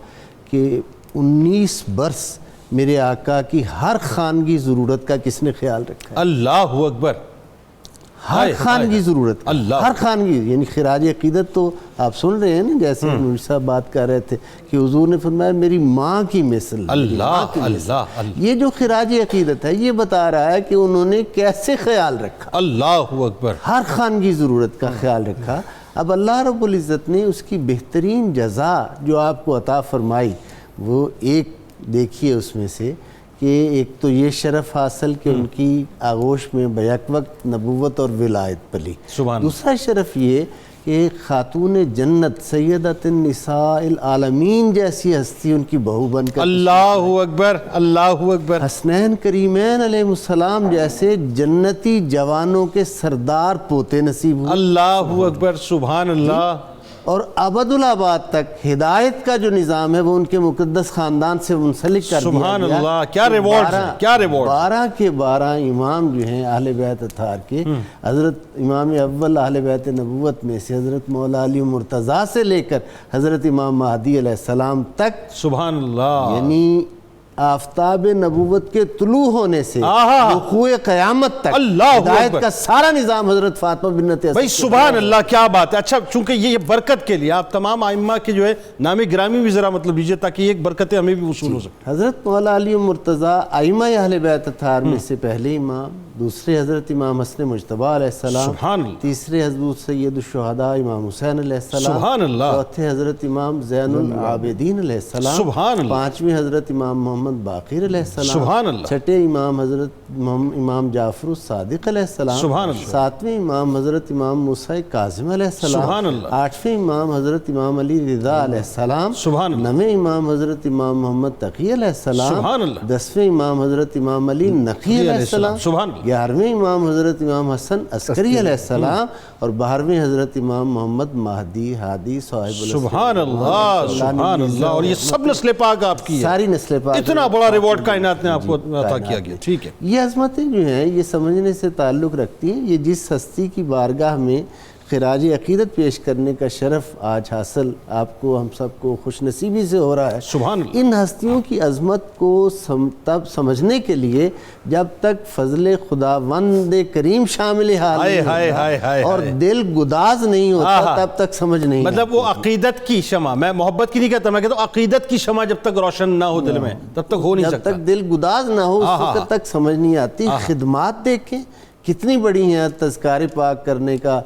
کہ 19 برس میرے آقا کی ہر خانگی ضرورت کا کس نے خیال رکھا ہے؟ اللہ اکبر. ہر خانگی ضرورت، ہر خانگی، یعنی خراج عقیدت تو آپ سن رہے ہیں نا، جیسے نور صاحب بات کر رہے تھے کہ حضور نے فرمایا میری ماں کی مثل. اللہ. یہ جو خراج عقیدت ہے یہ بتا رہا ہے کہ انہوں نے کیسے خیال رکھا. اللہ اکبر. ہر خانگی ضرورت کا خیال رکھا. اب اللہ رب العزت نے اس کی بہترین جزا جو آپ کو عطا فرمائی، وہ ایک دیکھیے اس میں سے کہ ایک تو یہ شرف حاصل کہ ان کی آغوش میں بیک وقت نبوت اور ولایت پلی. دوسرا شرف یہ کہ خاتون جنت سیدۃ النساء العالمین جیسی ہستی ان کی بہو بن کر. اللہ اکبر. اللہ اکبر. حسنین کریمین علیہ السلام جیسے جنتی جوانوں کے سردار پوتے نصیب ہوئے. اللہ اکبر. سبحان اللہ. اور ابد الآباد تک ہدایت کا جو نظام ہے وہ ان کے مقدس خاندان سے منسلک کر دیا. سبحان اللہ. کیا ریوارڈ، کیا ریوارڈ. 12 کے 12 امام جو ہیں اہل بیت اطہار کے، حضرت امام اول اہل بیت نبوت میں سے حضرت مولا علی مرتضیٰ سے لے کر حضرت امام مہدی علیہ السلام تک، سبحان اللہ، یعنی آفتاب نبوت کے طلوع ہونے سے وقوع قیامت تک ہدایت کا سارا نظام حضرت فاطمہ بنت اسد. بھائی سبحان اللہ کیا بات ہے. اچھا چونکہ یہ برکت کے لیے آپ تمام ائمہ کے جو ہے نام گرامی بھی ذرا مطلب لیجیے تاکہ ایک برکتیں ہمیں بھی وصول ہو سکیں. حضرت مولا علی مرتضیٰ ائمہ اہل بیت اطہار میں سے پہلے امام، دوسرے حضرت امام حسن مجتبی علیہ السلام، تیسرے حضرت سید الشہداء امام حسین علیہ السلام، چوتھے حضرت امام زین العابدین علیہ السلام، پانچویں حضرت امام محمد باقر علیہ السلام، چھٹے امام حضرت امام جعفر الصادق علیہ السلام، ساتویں امام حضرت امام موسیٰ کاظم علیہ السلام، آٹھویں امام حضرت امام علی رضا علیہ السلام، نویں امام حضرت امام محمد تقی علیہ السلام، دسویں امام حضرت امام علی نقی علیہ السلام، 11ویں امام حضرت امام حسن عسکری علیہ السلام، اور 12ویں حضرت امام محمد مہدی ہادی صاحب. سبحان اللہ سبحان اللہ. اور یہ سب نسل پاک آپ کی ہے، ساری نسل پاک، اتنا بڑا ریوارڈ کائنات نے آپ کو عطا کیا گیا. ٹھیک ہے. یہ عظمتیں جو ہیں یہ سمجھنے سے تعلق رکھتی ہیں. یہ جس ہستی کی بارگاہ میں خراج عقیدت پیش کرنے کا شرف آج حاصل آپ کو ہم سب کو خوش نصیبی سے ہو رہا ہے۔ سبحان اللہ۔ ان ہستیوں کی عظمت کو تب سمجھنے کے لیے جب تک فضل خداوند کریم شامل حال نہیں ہوتا اور دل گداز نہیں ہوتا تب تک سمجھ نہیں آتی۔ مطلب وہ عقیدت کی شمع، میں محبت کی نہیں کہتا، میں کہتا ہوں عقیدت کی شمع جب تک روشن نہ ہو دل میں تب تک ہو نہیں سکتا، جب تک دل گداز نہ ہو اس وقت تک سمجھ نہیں آتی۔ خدمات دیکھیں کتنی بڑی ہیں، تذکار پاک کرنے کا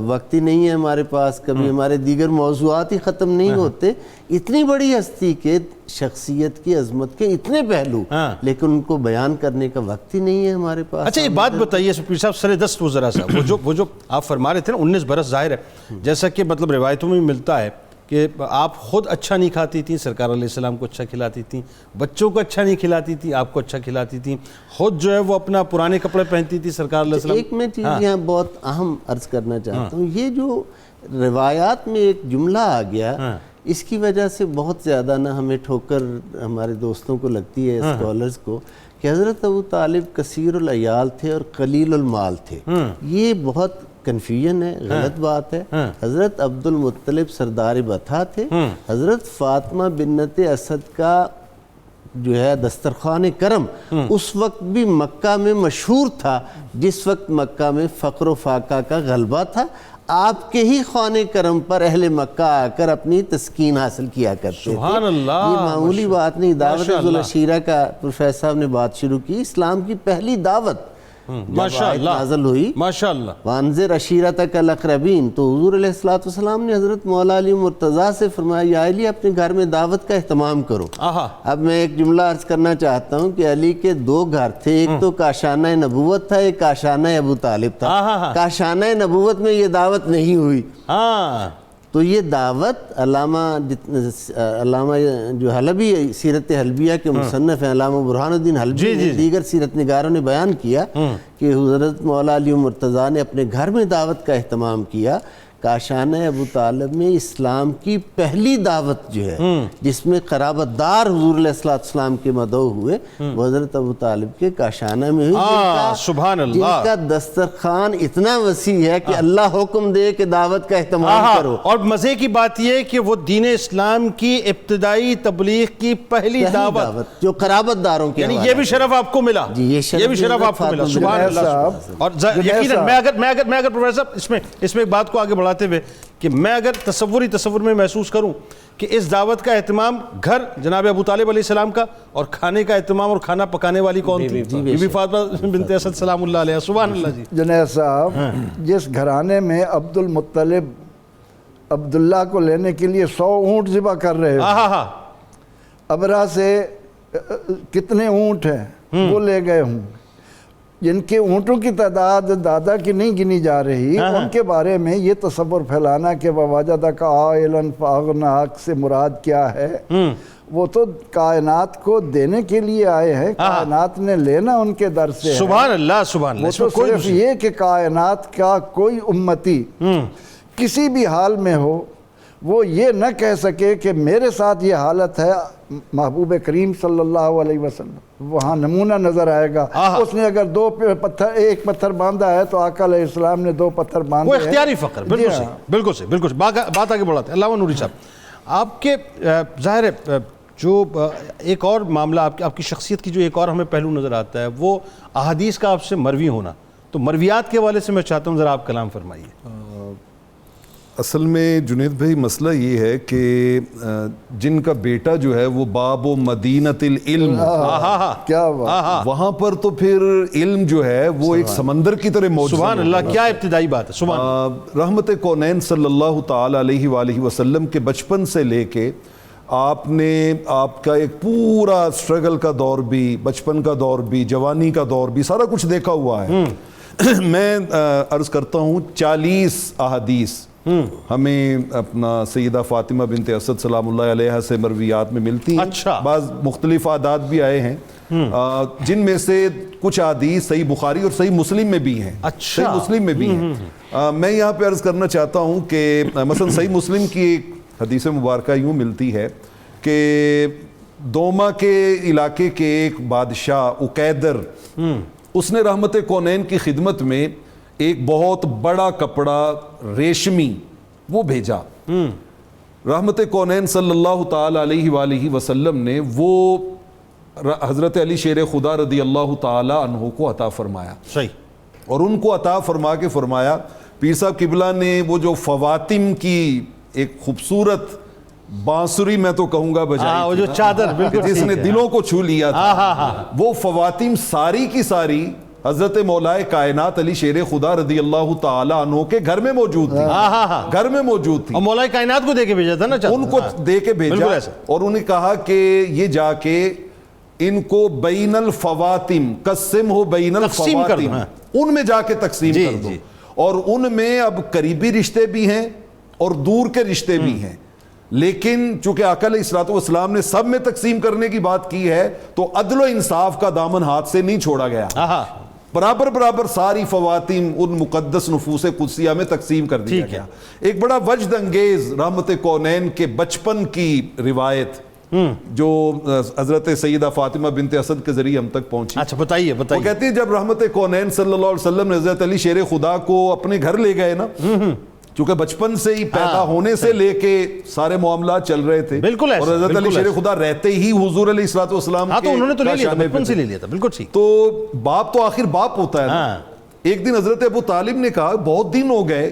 وقت ہی نہیں ہے ہمارے پاس، کبھی ہمارے دیگر موضوعات ہی ختم نہیں ہوتے۔ اتنی بڑی ہستی کے شخصیت کی عظمت کے اتنے پہلو، لیکن ان کو بیان کرنے کا وقت ہی نہیں ہے ہمارے پاس۔ اچھا ایک بات بتائیے پیر صاحب سر دست وہ ذرا سا وہ جو آپ فرما رہے تھے نا 19 برس، ظاہر ہے جیسا کہ مطلب روایتوں میں بھی ملتا ہے کہ آپ خود اچھا نہیں کھاتی تھیں، سرکار علیہ السلام کو اچھا کھلاتی تھیں، بچوں کو اچھا نہیں کھلاتی تھیں، آپ کو اچھا کھلاتی تھیں، خود جو ہے وہ اپنا پرانے کپڑے پہنتی تھی سرکار علیہ السلام۔ ایک میں چیز یہاں بہت اہم عرض کرنا چاہتا ہوں، یہ جو روایات میں ایک جملہ آ گیا اس کی وجہ سے بہت زیادہ نہ ہمیں ٹھوکر ہمارے دوستوں کو لگتی ہے، اسکالرز کو، کہ حضرت ابو طالب کثیر العیال تھے اور قلیل المال تھے۔ یہ بہت کنفیوژن ہے، غلط بات ہے۔ حضرت عبد المطلب سردار بطحہ تھے، حضرت فاطمہ بنت اسد کا جو ہے دسترخوان کرم اس وقت بھی مکہ میں مشہور تھا جس وقت مکہ میں فقر و فاقہ کا غلبہ تھا۔ آپ کے ہی خوان کرم پر اہل مکہ آ کر اپنی تسکین حاصل کیا کرتے تھے۔ سبحان اللہ، یہ معمولی بات نہیں۔ دعوت ذوالعشیرہ کا پروفیسر صاحب نے بات شروع کی، اسلام کی پہلی دعوت جب آیت نازل ہوئی ماشاءاللہ وانذر عشیرتک الاقربین، تو حضور علیہ السلام نے حضرت مولا علی مرتضیٰ سے فرمایا یا علی اپنے گھر میں دعوت کا اہتمام کرو۔ اب میں ایک جملہ عرض کرنا چاہتا ہوں کہ علی کے دو گھر تھے، ایک تو کاشانہ نبوت تھا، ایک کاشانہ ابو طالب تھا۔ کاشانہ نبوت میں یہ دعوت نہیں ہوئی، تو یہ دعوت علامہ جو حلبی سیرت حلبیہ کے مصنف ہیں، علامہ برہان الدین حلبی نے دیگر سیرت نگاروں نے بیان کیا کہ حضرت مولا علی مرتضیٰ نے اپنے گھر میں دعوت کا اہتمام کیا۔ کاشانہ ابو طالب میں اسلام کی پہلی دعوت جو ہے جس میں قرابت دار حضور علیہ السلام کے مدعو ہوئے وہ حضرت ابو طالب کے کاشانہ میں ہوئی، سبحان اللہ، جن کا دسترخوان اتنا وسیع ہے کہ اللہ حکم دے کہ دعوت کا اہتمام کرو۔ اور مزے کی بات یہ ہے کہ وہ دین اسلام کی ابتدائی تبلیغ کی پہلی دعوت جو قرابت داروں کی، یعنی یہ بھی شرف آپ کو ملا، یہ بھی شرف آپ کو ملا، سبحان اللہ۔ اور یقیناً میں اگر پروفیسر اس میں ایک بات کو آگے بڑھاتے ہوئے کہ میں اگر تصور میں محسوس کروں کہ اس دعوت کا اہتمام گھر جناب ابو طالب علیہ السلام کا، اور کھانے کا اہتمام اور کھانا پکانے والی کون تھی؟ بی بی فاطمہ بنت اسد سلام اللہ علیہ۔ سبحان اللہ جی۔ جنید صاحب جس گھرانے میں عبد المطلب عبداللہ کو لینے کے لیے 100 اونٹ ذبح کر رہے ہو، ابرا سے کتنے اونٹ ہیں وہ لے گئے ہوں، جن کے اونٹوں کی تعداد دادا کی نہیں گنی جا رہی، ان کے بارے میں یہ تصور پھیلانا کہ وَوَجَدَكَ عَائِلًا فَأَغْنَاكَ سے مراد کیا ہے؟ وہ تو کائنات کو دینے کے لیے آئے ہیں، کائنات نے لینا ان کے در سے ہے۔ سبحان اللہ، سبحان اللہ۔ وہ تو صرف یہ کہ کائنات کا کوئی امتی کسی بھی حال میں ہو وہ یہ نہ کہہ سکے کہ میرے ساتھ یہ حالت ہے، محبوب کریم صلی اللہ علیہ وسلم وہاں نمونہ نظر آئے گا۔ اس نے اگر ایک پتھر باندھا ہے تو آقا علیہ السلام نے 2 پتھر باندھے ہیں، وہ اختیاری فقر، بالکل صحیح۔ بات آگے بڑھاتے ہیں۔ علامہ نوری صاحب، آپ کے ظاہر ہے جو ایک اور معاملہ آپ کی شخصیت کی جو ایک اور ہمیں پہلو نظر آتا ہے وہ احادیث کا آپ سے مروی ہونا، تو مرویات کے حوالے سے میں چاہتا ہوں ذرا آپ کلام فرمائیے۔ اصل میں جنید بھائی مسئلہ یہ ہے کہ جن کا بیٹا جو ہے وہ باب و مدینۃ العلم، کیا بات، وہاں پر تو پھر علم جو ہے وہ ایک سمندر کی طرح موجود ہے۔ سبحان اللہ، کیا ابتدائی بات ہے۔ سبحان رحمت کونین صلی اللہ تعالی علیہ وآلہ وسلم کے بچپن سے لے کے آپ کا ایک پورا اسٹرگل کا دور بھی، بچپن کا دور بھی، جوانی کا دور بھی، سارا کچھ دیکھا ہوا ہے۔ میں عرض کرتا ہوں 40 احادیث ہمیں اپنا سیدہ فاطمہ بنت اسد سلام اللہ علیہ سے مرویات میں ملتی ہیں، بعض مختلف اعداد بھی آئے ہیں جن میں سے کچھ احادیث صحیح بخاری اور صحیح مسلم میں بھی ہیں، صحیح مسلم میں بھی ہیں۔ میں یہاں پہ عرض کرنا چاہتا ہوں کہ مثلا صحیح مسلم کی ایک حدیث مبارکہ یوں ملتی ہے کہ دوما کے علاقے کے ایک بادشاہ اکیدر، اس نے رحمت کونین کی خدمت میں ایک بہت بڑا کپڑا ریشمی وہ بھیجا. رحمت کونین صلی اللہ تعالی علیہ وآلہ وسلم نے وہ حضرت علی شیر خدا رضی اللہ تعالی عنہ کو عطا فرمایا. صحیح. اور ان کو عطا فرما کے فرمایا پیر صاحب قبلہ نے وہ جو فواتم کی ایک خوبصورت بانسری میں تو کہوں گا بجائی وہ جو چادر بالکل جس نے دلوں کو چھو لیا تھا, وہ فواتم ساری کی ساری حضرت مولا کائنات علی شیر خدا رضی اللہ تعالی عنہ کے گھر میں موجود تھی. گھر میں موجود تھی. اور مولا کائنات کو دے کے بھیجا تھا نا, ان کو دے کے بھیجا اور انہیں کہا کہ یہ جا کے ان کو بین الفواتم قسم ہو بین الفواتم ان میں جا کے تقسیم کر دو. اور ان میں اب قریبی رشتے بھی ہیں اور دور کے رشتے بھی ہیں, لیکن چونکہ آقا علیہ الصلوۃ والسلام نے سب میں تقسیم کرنے کی بات کی ہے تو عدل و انصاف کا دامن ہاتھ سے نہیں چھوڑا گیا. برابر برابر ساری فواتم ان مقدس نفوس قدسیہ میں تقسیم کر دیا گیا. ایک بڑا وجد انگیز رحمت کونین کے بچپن کی روایت جو حضرت سیدہ فاطمہ بنت اسد کے ذریعے ہم تک پہنچی. اچھا بتائیے. وہ کہتی ہے جب رحمت کونین صلی اللہ علیہ وسلم نے حضرت علی شیر خدا کو اپنے گھر لے گئے نا, چونکہ بچپن سے ہی پیدا ہونے سے لے کے سارے معاملات چل رہے تھے, بالکل اور حضرت علی شیر خدا رہتے ہی حضور علیہ الصلوۃ والسلام تو انہوں نے تو لے لیا, بچپن سے لے لیا تھا. بالکل ٹھیک. تو باپ تو آخر باپ ہوتا ہے نا. ایک دن حضرت ابو طالب نے کہا بہت دن ہو گئے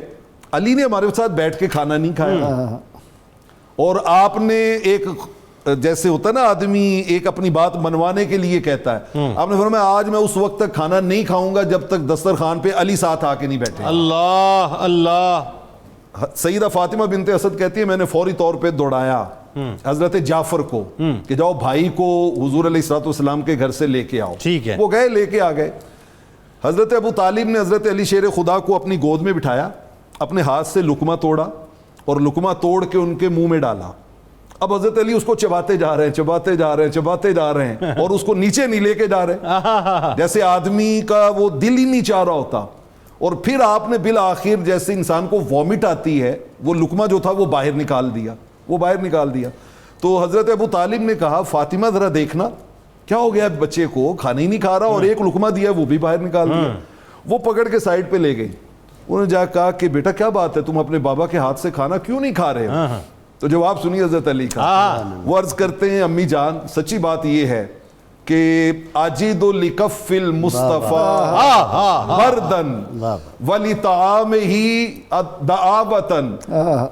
علی نے ہمارے ساتھ بیٹھ کے کھانا نہیں کھایا, اور آپ نے ایک جیسے ہوتا ہے نا آدمی ایک اپنی بات منوانے کے لیے کہتا ہے, آپ نے فرمایا آج میں اس وقت تک کھانا نہیں کھاؤں گا جب تک دسترخوان پہ علی ساتھ آ کے نہیں بیٹھے. اللہ اللہ. سیدہ فاطمہ بنت اسد کہتی ہے میں نے فوری طور پہ دوڑایا حضرت جعفر کو کہ جاؤ بھائی کو حضور علیہ الصلوۃ والسلام کے گھر سے لے کے آؤ. ٹھیک ہے. وہ گئے, لے کے آ گئے. حضرت ابو طالب نے حضرت علی شیر خدا کو اپنی گود میں بٹھایا, اپنے ہاتھ سے لقمہ توڑا اور لقمہ توڑ کے ان کے منہ میں ڈالا. اب حضرت علی اس کو چباتے جا رہے ہیں, چباتے جا رہے ہیں, چباتے جا رہے ہیں, اور اس کو نیچے نہیں لے کے جا رہے جیسے آدمی کا وہ دل ہی نہیں چاہ رہا ہوتا. اور پھر آپ نے بالآخر جیسے انسان کو وامٹ آتی ہے وہ لقمہ جو تھا وہ باہر نکال دیا, وہ باہر نکال دیا. تو حضرت ابو طالب نے کہا فاطمہ ذرا دیکھنا کیا ہو گیا بچے کو, کھانا ہی نہیں کھا رہا اور ایک لقمہ دیا وہ بھی باہر نکال دیا. وہ پکڑ کے سائڈ پہ لے گئی. انہوں نے جا کہا کہ بیٹا کیا بات ہے, تم اپنے بابا کے ہاتھ سے کھانا کیوں نہیں کھا رہے ہو؟ تو جواب سنیے حضرت علی کا. وہ عرض کرتے ہیں امی جان سچی بات یہ ہے کہ اجد لکف المصطفیٰ بردن ولطعامہ دعاوتن.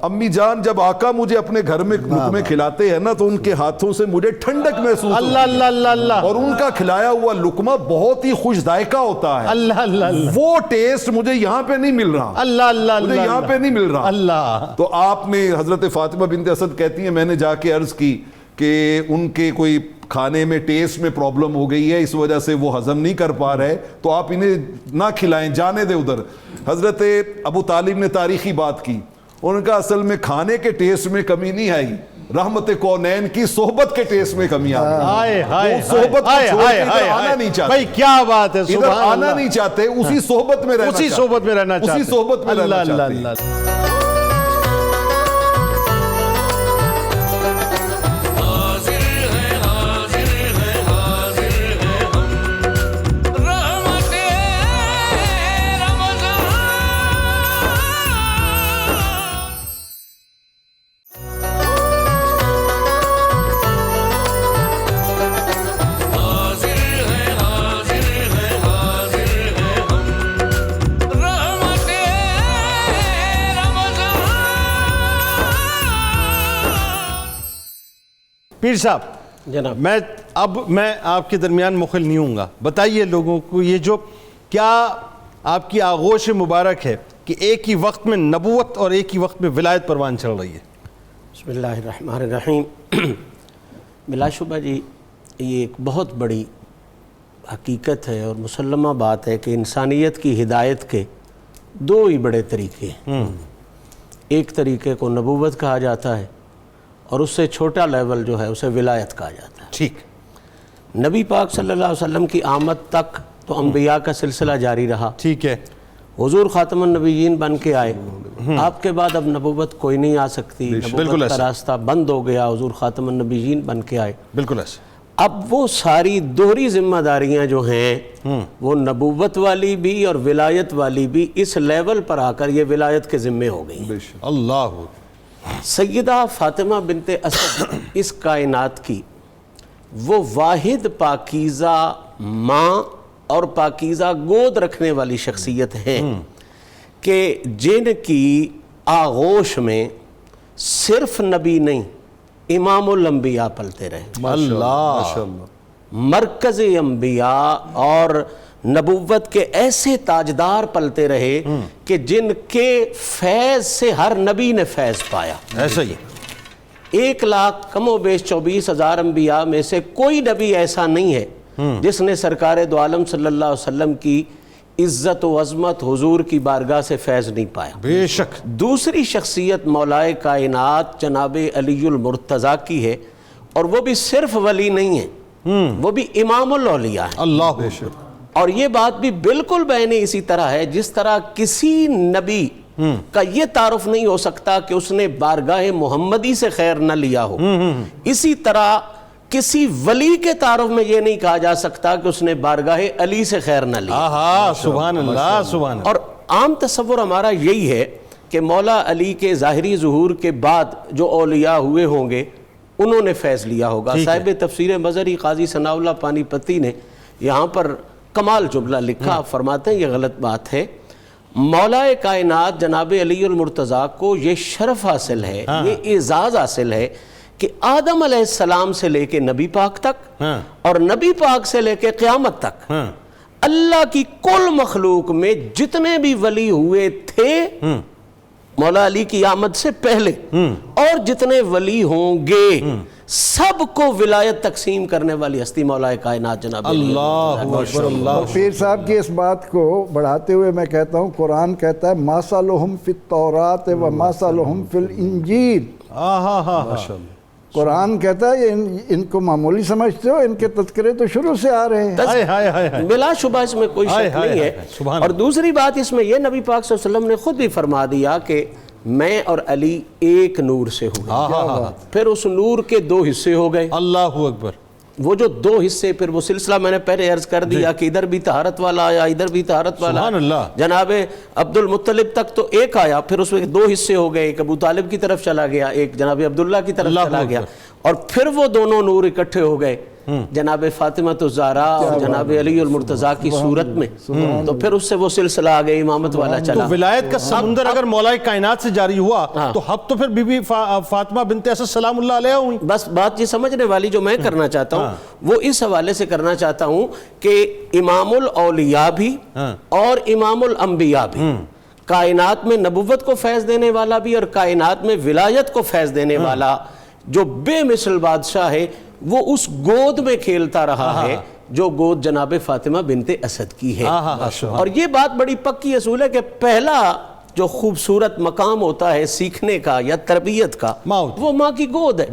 امی جان جب آقا مجھے اپنے گھر میں لقمے کھلاتے ہیں نا تو ان کے ہاتھوں سے مجھے ٹھنڈک محسوس ہوتی ہے. اللہ اللہ اللہ. اور ان کا کھلایا ہوا لقمہ بہت ہی خوش ذائقہ ہوتا ہے. اللہ اللہ. وہ ٹیسٹ مجھے یہاں پہ نہیں مل رہا. اللہ اللہ. مجھے یہاں پہ نہیں مل رہا. اللہ. تو آپ نے حضرت فاطمہ بنت اسد کہتی ہیں میں نے جا کے عرض کی کہ ان کے کوئی کھانے میں ٹیسٹ میں پرابلم ہو گئی ہے, اس وجہ سے وہ ہضم نہیں کر پا رہے, تو آپ انہیں نہ کھلائیں, جانے دیں ادھر. حضرت ابو طالب نے تاریخی بات کی, ان کا اصل میں کھانے کے ٹیسٹ میں کمی نہیں آئی, رحمت کونین کی صحبت کے ٹیسٹ میں کمی آئی. صحبت کو چھوڑ کے ادھر آنا نہیں چاہتے. بھائی کیا بات ہے, ادھر آنا نہیں چاہتے, اسی صحبت میں رہنا چاہتے, اسی صحبت میں رہنا چاہتے, اسی صحبت میں رہنا چاہتے. پیر صاحب جناب میں آپ کے درمیان مخل نہیں ہوں گا, بتائیے لوگوں کو یہ جو کیا آپ کی آغوش مبارک ہے کہ ایک ہی وقت میں نبوت اور ایک ہی وقت میں ولایت پروان چڑھ رہی ہے. بسم اللہ الرحمن الرحیم. بلا شبہ جی یہ ایک بہت بڑی حقیقت ہے اور مسلمہ بات ہے کہ انسانیت کی ہدایت کے دو ہی بڑے طریقے ہیں. ایک طریقے کو نبوت کہا جاتا ہے اور اس سے چھوٹا لیول جو ہے اسے ولایت کہا جاتا ہے. ٹھیک. نبی پاک صلی اللہ علیہ وسلم کی آمد تک تو انبیاء کا سلسلہ جاری رہا. ٹھیک ہے. حضور خاتم النبیین بن کے آئے, آپ کے بعد اب نبوت کوئی نہیں آ سکتی, نبوت کا راستہ بند ہو گیا, حضور خاتم النبیین بن کے آئے. بالکل ایسے. اب وہ ساری دوہری ذمہ داریاں جو ہیں وہ نبوت والی بھی اور ولایت والی بھی اس لیول پر آ کر یہ ولایت کے ذمے ہو گئی. اللہ. سیدہ فاطمہ بنت اسد اس کائنات کی وہ واحد پاکیزہ ماں اور پاکیزہ گود رکھنے والی شخصیت ہیں کہ جن کی آغوش میں صرف نبی نہیں امام الانبیاء پلتے رہے. اللہ. مرکز انبیاء اور نبوت کے ایسے تاجدار پلتے رہے کہ جن کے فیض سے ہر نبی نے فیض پایا. ایسا ہی 1,00,000 کم و بیش 24,000 انبیاء میں سے کوئی نبی ایسا نہیں ہے جس نے سرکار دو عالم صلی اللہ علیہ وسلم کی عزت و عظمت حضور کی بارگاہ سے فیض نہیں پایا. بے شک. دوسری شخصیت مولائے کائنات جناب علی المرتضیٰ کی ہے اور وہ بھی صرف ولی نہیں ہے، وہ بھی امام الاولیاء ہے. اللہ. بے شک. اور یہ بات بھی بالکل بیانی اسی طرح ہے جس طرح کسی نبی کا یہ تعارف نہیں ہو سکتا کہ اس نے بارگاہ محمدی سے خیر نہ لیا ہو، اسی طرح کسی ولی کے تعارف میں یہ نہیں کہا جا سکتا کہ اس نے بارگاہ علی سے خیر نہ لیا. آہا سبحان اللہ سبحان اللہ. اور عام تصور ہمارا یہی ہے کہ مولا علی کے ظاہری ظہور کے بعد جو اولیاء ہوئے ہوں گے انہوں نے فیض لیا ہوگا. صاحب تفسیر مظہری قاضی ثناء اللہ پانی پتی نے یہاں پر کمال جملہ لکھا، فرماتے ہیں یہ غلط بات ہے. مولا کائنات جناب علی المرتضیٰ کو یہ شرف حاصل ہے، یہ اعزاز حاصل ہے کہ آدم علیہ السلام سے لے کے نبی پاک تک اور نبی پاک سے لے کے قیامت تک اللہ کی کل مخلوق میں جتنے بھی ولی ہوئے تھے مولا علی کی آمد سے پہلے اور جتنے ولی ہوں گے سب کو ولایت تقسیم کرنے والی ہستی مولا کائنات جناب اللہ اکبر. اللہ. پیر صاحب کی اس بات کو بڑھاتے ہوئے میں کہتا ہوں قرآن کہتا ہے مَثَلُهُمْ فِي التَّوْرَاةِ وَمَثَلُهُمْ فِي الْإِنْجِيلِ. قرآن کہتا ہے ان کو معمولی سمجھتے ہو، ان کے تذکرے تو شروع سے آ رہے ہیں. بلا شبہ اس میں کوئی شک نہیں ہے. اور دوسری بات اس میں یہ نبی پاک صلی اللہ علیہ وسلم نے خود بھی فرما دیا کہ میں اور علی ایک نور سے ہوئے، پھر اس نور کے 2 حصے ہو گئے. اللہ اکبر. وہ جو 2 حصے پھر وہ سلسلہ میں نے پہلے عرض کر دیا کہ ادھر بھی طہارت والا آیا ادھر بھی طہارت والا. سبحان اللہ. جناب عبد المطلب تک تو ایک آیا، پھر اس میں 2 حصے ہو گئے، ایک ابو طالب کی طرف چلا گیا، ایک جناب عبداللہ کی طرف چلا گیا، اور پھر وہ دونوں نور اکٹھے ہو گئے جناب فاطمہ الزہراء اور جناب علی المرتضیٰ کی صورت میں. تو پھر اس سے وہ سلسلہ آگے امامت والا چلا. تو ولایت کا سمندر اگر مولا کائنات سے جاری ہوا تو اب تو پھر بی بی فاطمہ بنت اسد سلام اللہ علیہ ہوئی. بس بات یہ سمجھنے والی جو میں کرنا چاہتا ہوں وہ اس حوالے سے کرنا چاہتا ہوں کہ امام الاولیاء بھی اور امام الانبیاء بھی، کائنات میں نبوت کو فیض دینے والا بھی اور کائنات میں ولایت کو فیض دینے والا جو بے مثل بادشاہ ہے، وہ اس گود میں کھیلتا رہا ہے جو گود جناب فاطمہ بنت اسد کی ہے. اور یہ بات بڑی پکی اصول ہے کہ پہلا جو خوبصورت مقام ہوتا ہے سیکھنے کا یا تربیت کا وہ ماں کی گود ہے.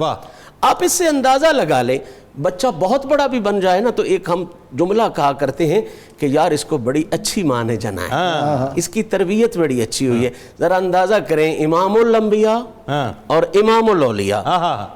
آپ اس سے اندازہ لگا لیں، بچہ بہت بڑا بھی بن جائے نا تو ایک ہم جملہ کہا کرتے ہیں کہ یار اس کو بڑی اچھی ماں نے جنا ہے، اس کی تربیت بڑی اچھی ہوئی ہے. ذرا اندازہ کریں امام الانبیاء اور امام الاولیاء،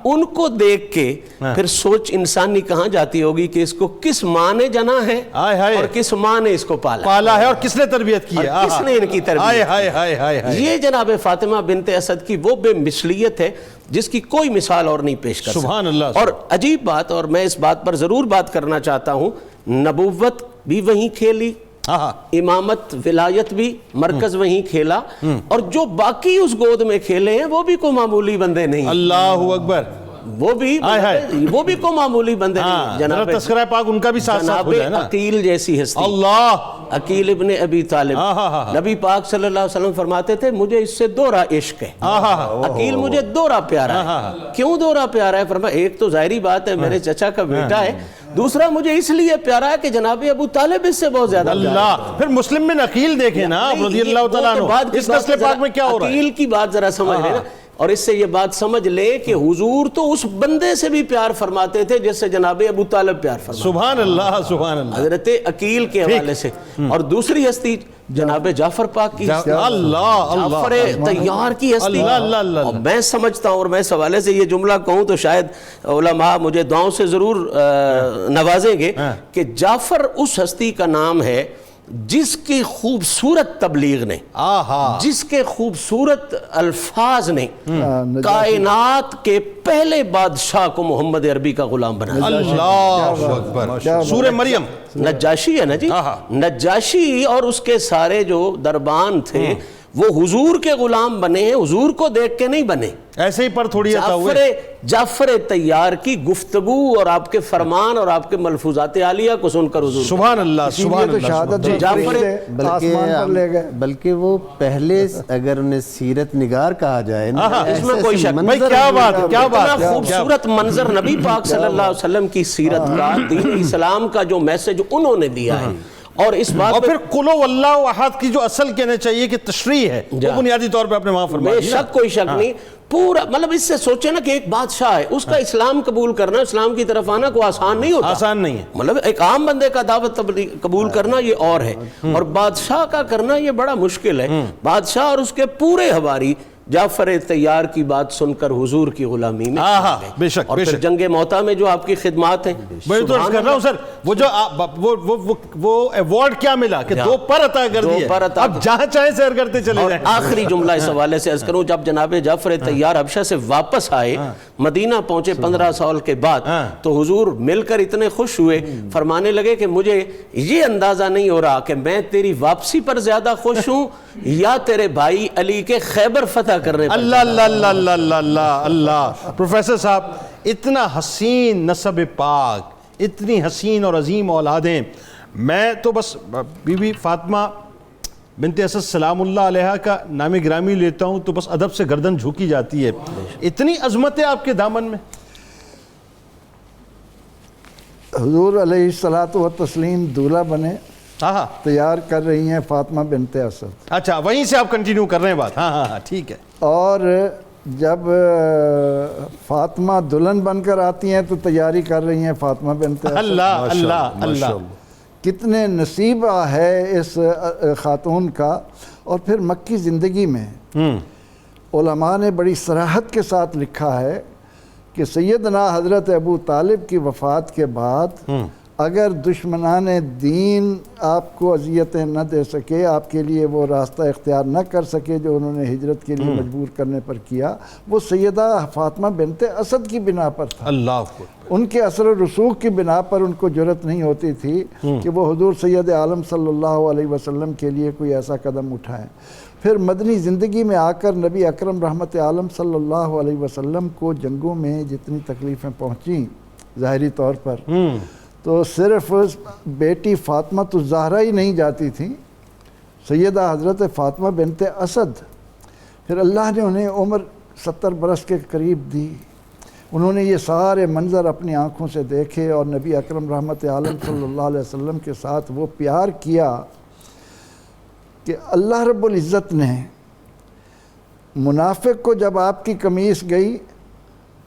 ان کو دیکھ کے پھر سوچ انسانی کہاں جاتی ہوگی کہ اس کو کس ماں نے جنا ہے اور کس ماں نے اس کو پالا ہے اور کس نے تربیت کی ہے، کس نے ان کی تربیت. یہ جناب فاطمہ بنت اسد کی وہ بے مثلیت ہے جس کی کوئی مثال اور نہیں پیش کر سکتا. سبحان اللہ. اور عجیب بات، اور میں اس بات پر ضرور بات کرنا چاہتا ہوں، نبوت بھی وہیں کھیلی، امامت ولایت بھی مرکز وہیں کھیلا، اور جو باقی اس گود میں کھیلے ہیں وہ بھی کوئی معمولی بندے نہیں. اللہ اکبر. وہ بھی کوئی معمولی بندے نہیں. جناب تذکرہ پاک ان کا بھی ساتھ ساتھ ہو جائے نا. عقیل جیسی ہستی، اللہ عقیل ابن ابی طالب، نبی پاک صلی اللہ علیہ وسلم فرماتے تھے مجھے اس سے دوہرا عشق ہے، عقیل مجھے دوہرا پیارا ہے. کیوں دوہرا پیارا ہے؟ فرمایا ایک تو ظاہری بات ہے میرے چچا کا بیٹا ہے، دوسرا مجھے اس لیے پیارا ہے کہ جناب ابو طالب اس سے بہت زیادہ اللہ. پھر مسلم میں عقیل دیکھیں نا رضی اللہ تعالیٰ عنہ، اس نسل پاک میں کیا ہو رہا ہے. عقیل کی بات ذرا سمجھ لیں نا اور اس سے یہ بات سمجھ لیں کہ حضور تو اس بندے سے بھی پیار فرماتے تھے جس سے جناب ابو طالب پیار فرماتے تھے. سبحان اللہ سبحان اللہ. حضرت عقیل کے حوالے سے. اور دوسری ہستی جناب جعفر پاک کی ہستی, اللہ جعفر طیار کی ہستی. اور میں سمجھتا ہوں اور میں اس حوالے سے یہ جملہ کہوں تو شاید علماء مجھے دعاؤں سے ضرور نوازیں گے کہ جعفر اس ہستی کا نام ہے جس کی خوبصورت تبلیغ نے, جس کے خوبصورت الفاظ نے کائنات کے پہلے بادشاہ کو محمد عربی کا غلام بنایا. اللہ اکبر. سورہ مریم نجاشی ہے نا جی, نجاشی اور اس کے سارے جو دربان تھے وہ حضور کے غلام بنے ہیں, حضور کو دیکھ کے نہیں بنے. ایسے ہی پر تھوڑی عطا ہوئے. جعفر طیار کی گفتگو اور آپ کے فرمان اور آپ کے ملفوظات عالیہ کو سن کر حضور سبحان اللہ سبحان اللہ. بلکہ وہ پہلے اگر انہیں سیرت نگار کہا جائے اس میں کوئی شک نہیں. کیا بات ہے, کیا بات ہے. خوبصورت منظر نبی پاک صلی اللہ علیہ وسلم کی سیرت کا, دین اسلام کا جو میسج انہوں نے دیا ہے. اور اس بات اور پھر قل هو اللہ احد کی جو اصل کہنا چاہیے کہ تشریح ہے وہ بنیادی طور پہ اپنے وہاں فرمایا. بے شک کوئی شک نہیں. پورا مطلب اس سے سوچے نا کہ ایک بادشاہ ہے, اس کا اسلام قبول کرنا, اسلام کی طرف آنا کوئی آسان نہیں ہوتا. آسان نہیں ہے. مطلب ایک عام بندے کا دعوت قبول کرنا یہ اور ہے, اور بادشاہ کا کرنا یہ بڑا مشکل ہے. بادشاہ اور اس کے پورے حواری جعفر طیار کی بات سن کر حضور کی غلامی میں بے شک. اور پھر جنگ موتا میں جو آپ کی خدمات ہیں, میں تو عرض کر رہا ہوں سر, وہ جو وہ ایوارڈ کیا ملا کہ 2 پر عطا کر دیے, اب جہاں چاہے سیر کرتے چلے جائیں. آخری جملہ اس حوالے سے عرض کروں, جب جناب جعفر طیار حبشہ سے واپس آئے, مدینہ پہنچے 15 سال کے بعد, تو حضور مل کر اتنے خوش ہوئے, فرمانے لگے کہ مجھے یہ اندازہ نہیں ہو رہا کہ میں تیری واپسی پر زیادہ خوش ہوں یا تیرے بھائی علی کے خیبر فتح کرنے پر. اللہ اللہ اللہ اللہ اللہ اللہ اللہ. پروفیسر صاحب, اتنا حسین نسب پاک, اتنی حسین اور عظیم اولادیں, میں تو بس بی بی فاطمہ بنت اسد سلام اللہ علیہ کا نام گرامی لیتا ہوں تو بس ادب سے گردن جھکی جاتی ہے. اتنی عظمت ہے آپ کے دامن میں. حضور علیہ الصلاۃ والتسلیم دولہا بنے, تیار کر رہی ہیں فاطمہ بنت اسد. اچھا, وہیں سے آپ کنٹینیو کر رہے ہیں بات. ہاں ہاں ٹھیک ہے. اور جب فاطمہ دلہن بن کر آتی ہیں تو تیاری کر رہی ہیں فاطمہ بنت اسد. اللہ اللہ اللہ. کتنے نصیبہ ہے اس خاتون کا. اور پھر مکی زندگی میں علماء نے بڑی صراحت کے ساتھ لکھا ہے کہ سیدنا حضرت ابو طالب کی وفات کے بعد اگر دشمنان دین آپ کو اذیتیں نہ دے سکے, آپ کے لیے وہ راستہ اختیار نہ کر سکے جو انہوں نے ہجرت کے لیے مجبور کرنے پر کیا, وہ سیدہ فاطمہ بنت اسد کی بنا پر تھا. اللہ. ان کے اثر و رسوخ کی بنا پر ان کو جرأت نہیں ہوتی تھی کہ وہ حضور سید عالم صلی اللہ علیہ وسلم کے لیے کوئی ایسا قدم اٹھائیں. پھر مدنی زندگی میں آ کر نبی اکرم رحمت عالم صلی اللہ علیہ وسلم کو جنگوں میں جتنی تکلیفیں پہنچیں ظاہری طور پر, تو صرف بیٹی فاطمہ تو زہرا ہی نہیں جاتی تھیں, سیدہ حضرت فاطمہ بنت اسد, پھر اللہ نے انہیں عمر 70 برس کے قریب دی. انہوں نے یہ سارے منظر اپنی آنکھوں سے دیکھے اور نبی اکرم رحمت عالم صلی اللہ علیہ وسلم کے ساتھ وہ پیار کیا کہ اللہ رب العزت نے منافق کو جب آپ کی قمیص گئی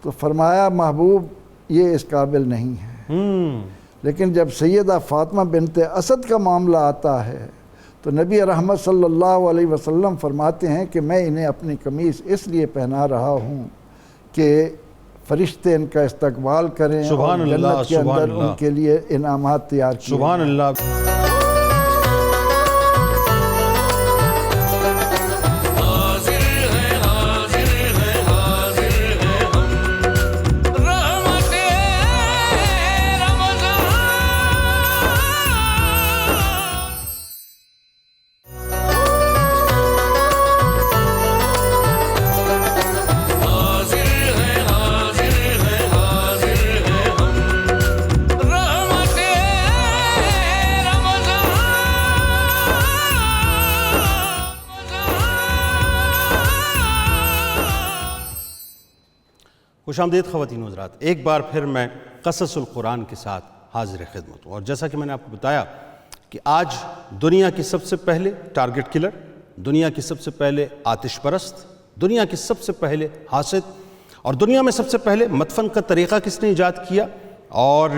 تو فرمایا محبوب یہ اس قابل نہیں ہے. لیکن جب سیدہ فاطمہ بنت اسد کا معاملہ آتا ہے تو نبی رحمت صلی اللہ علیہ وسلم فرماتے ہیں کہ میں انہیں اپنی قمیص اس لیے پہنا رہا ہوں کہ فرشتے ان کا استقبال کریں اور جنت کے اندر ان کے لیے انعامات تیار کیے. سبحان اللہ. خوش آمدید خواتین و حضرات. ایک بار پھر میں قصص القرآن کے ساتھ حاضر خدمت ہوں, اور جیسا کہ میں نے آپ کو بتایا کہ آج دنیا کی سب سے پہلے ٹارگٹ کلر, دنیا کی سب سے پہلے آتش پرست, دنیا کے سب سے پہلے حاسد، اور دنیا میں سب سے پہلے مدفن کا طریقہ کس نے ایجاد کیا، اور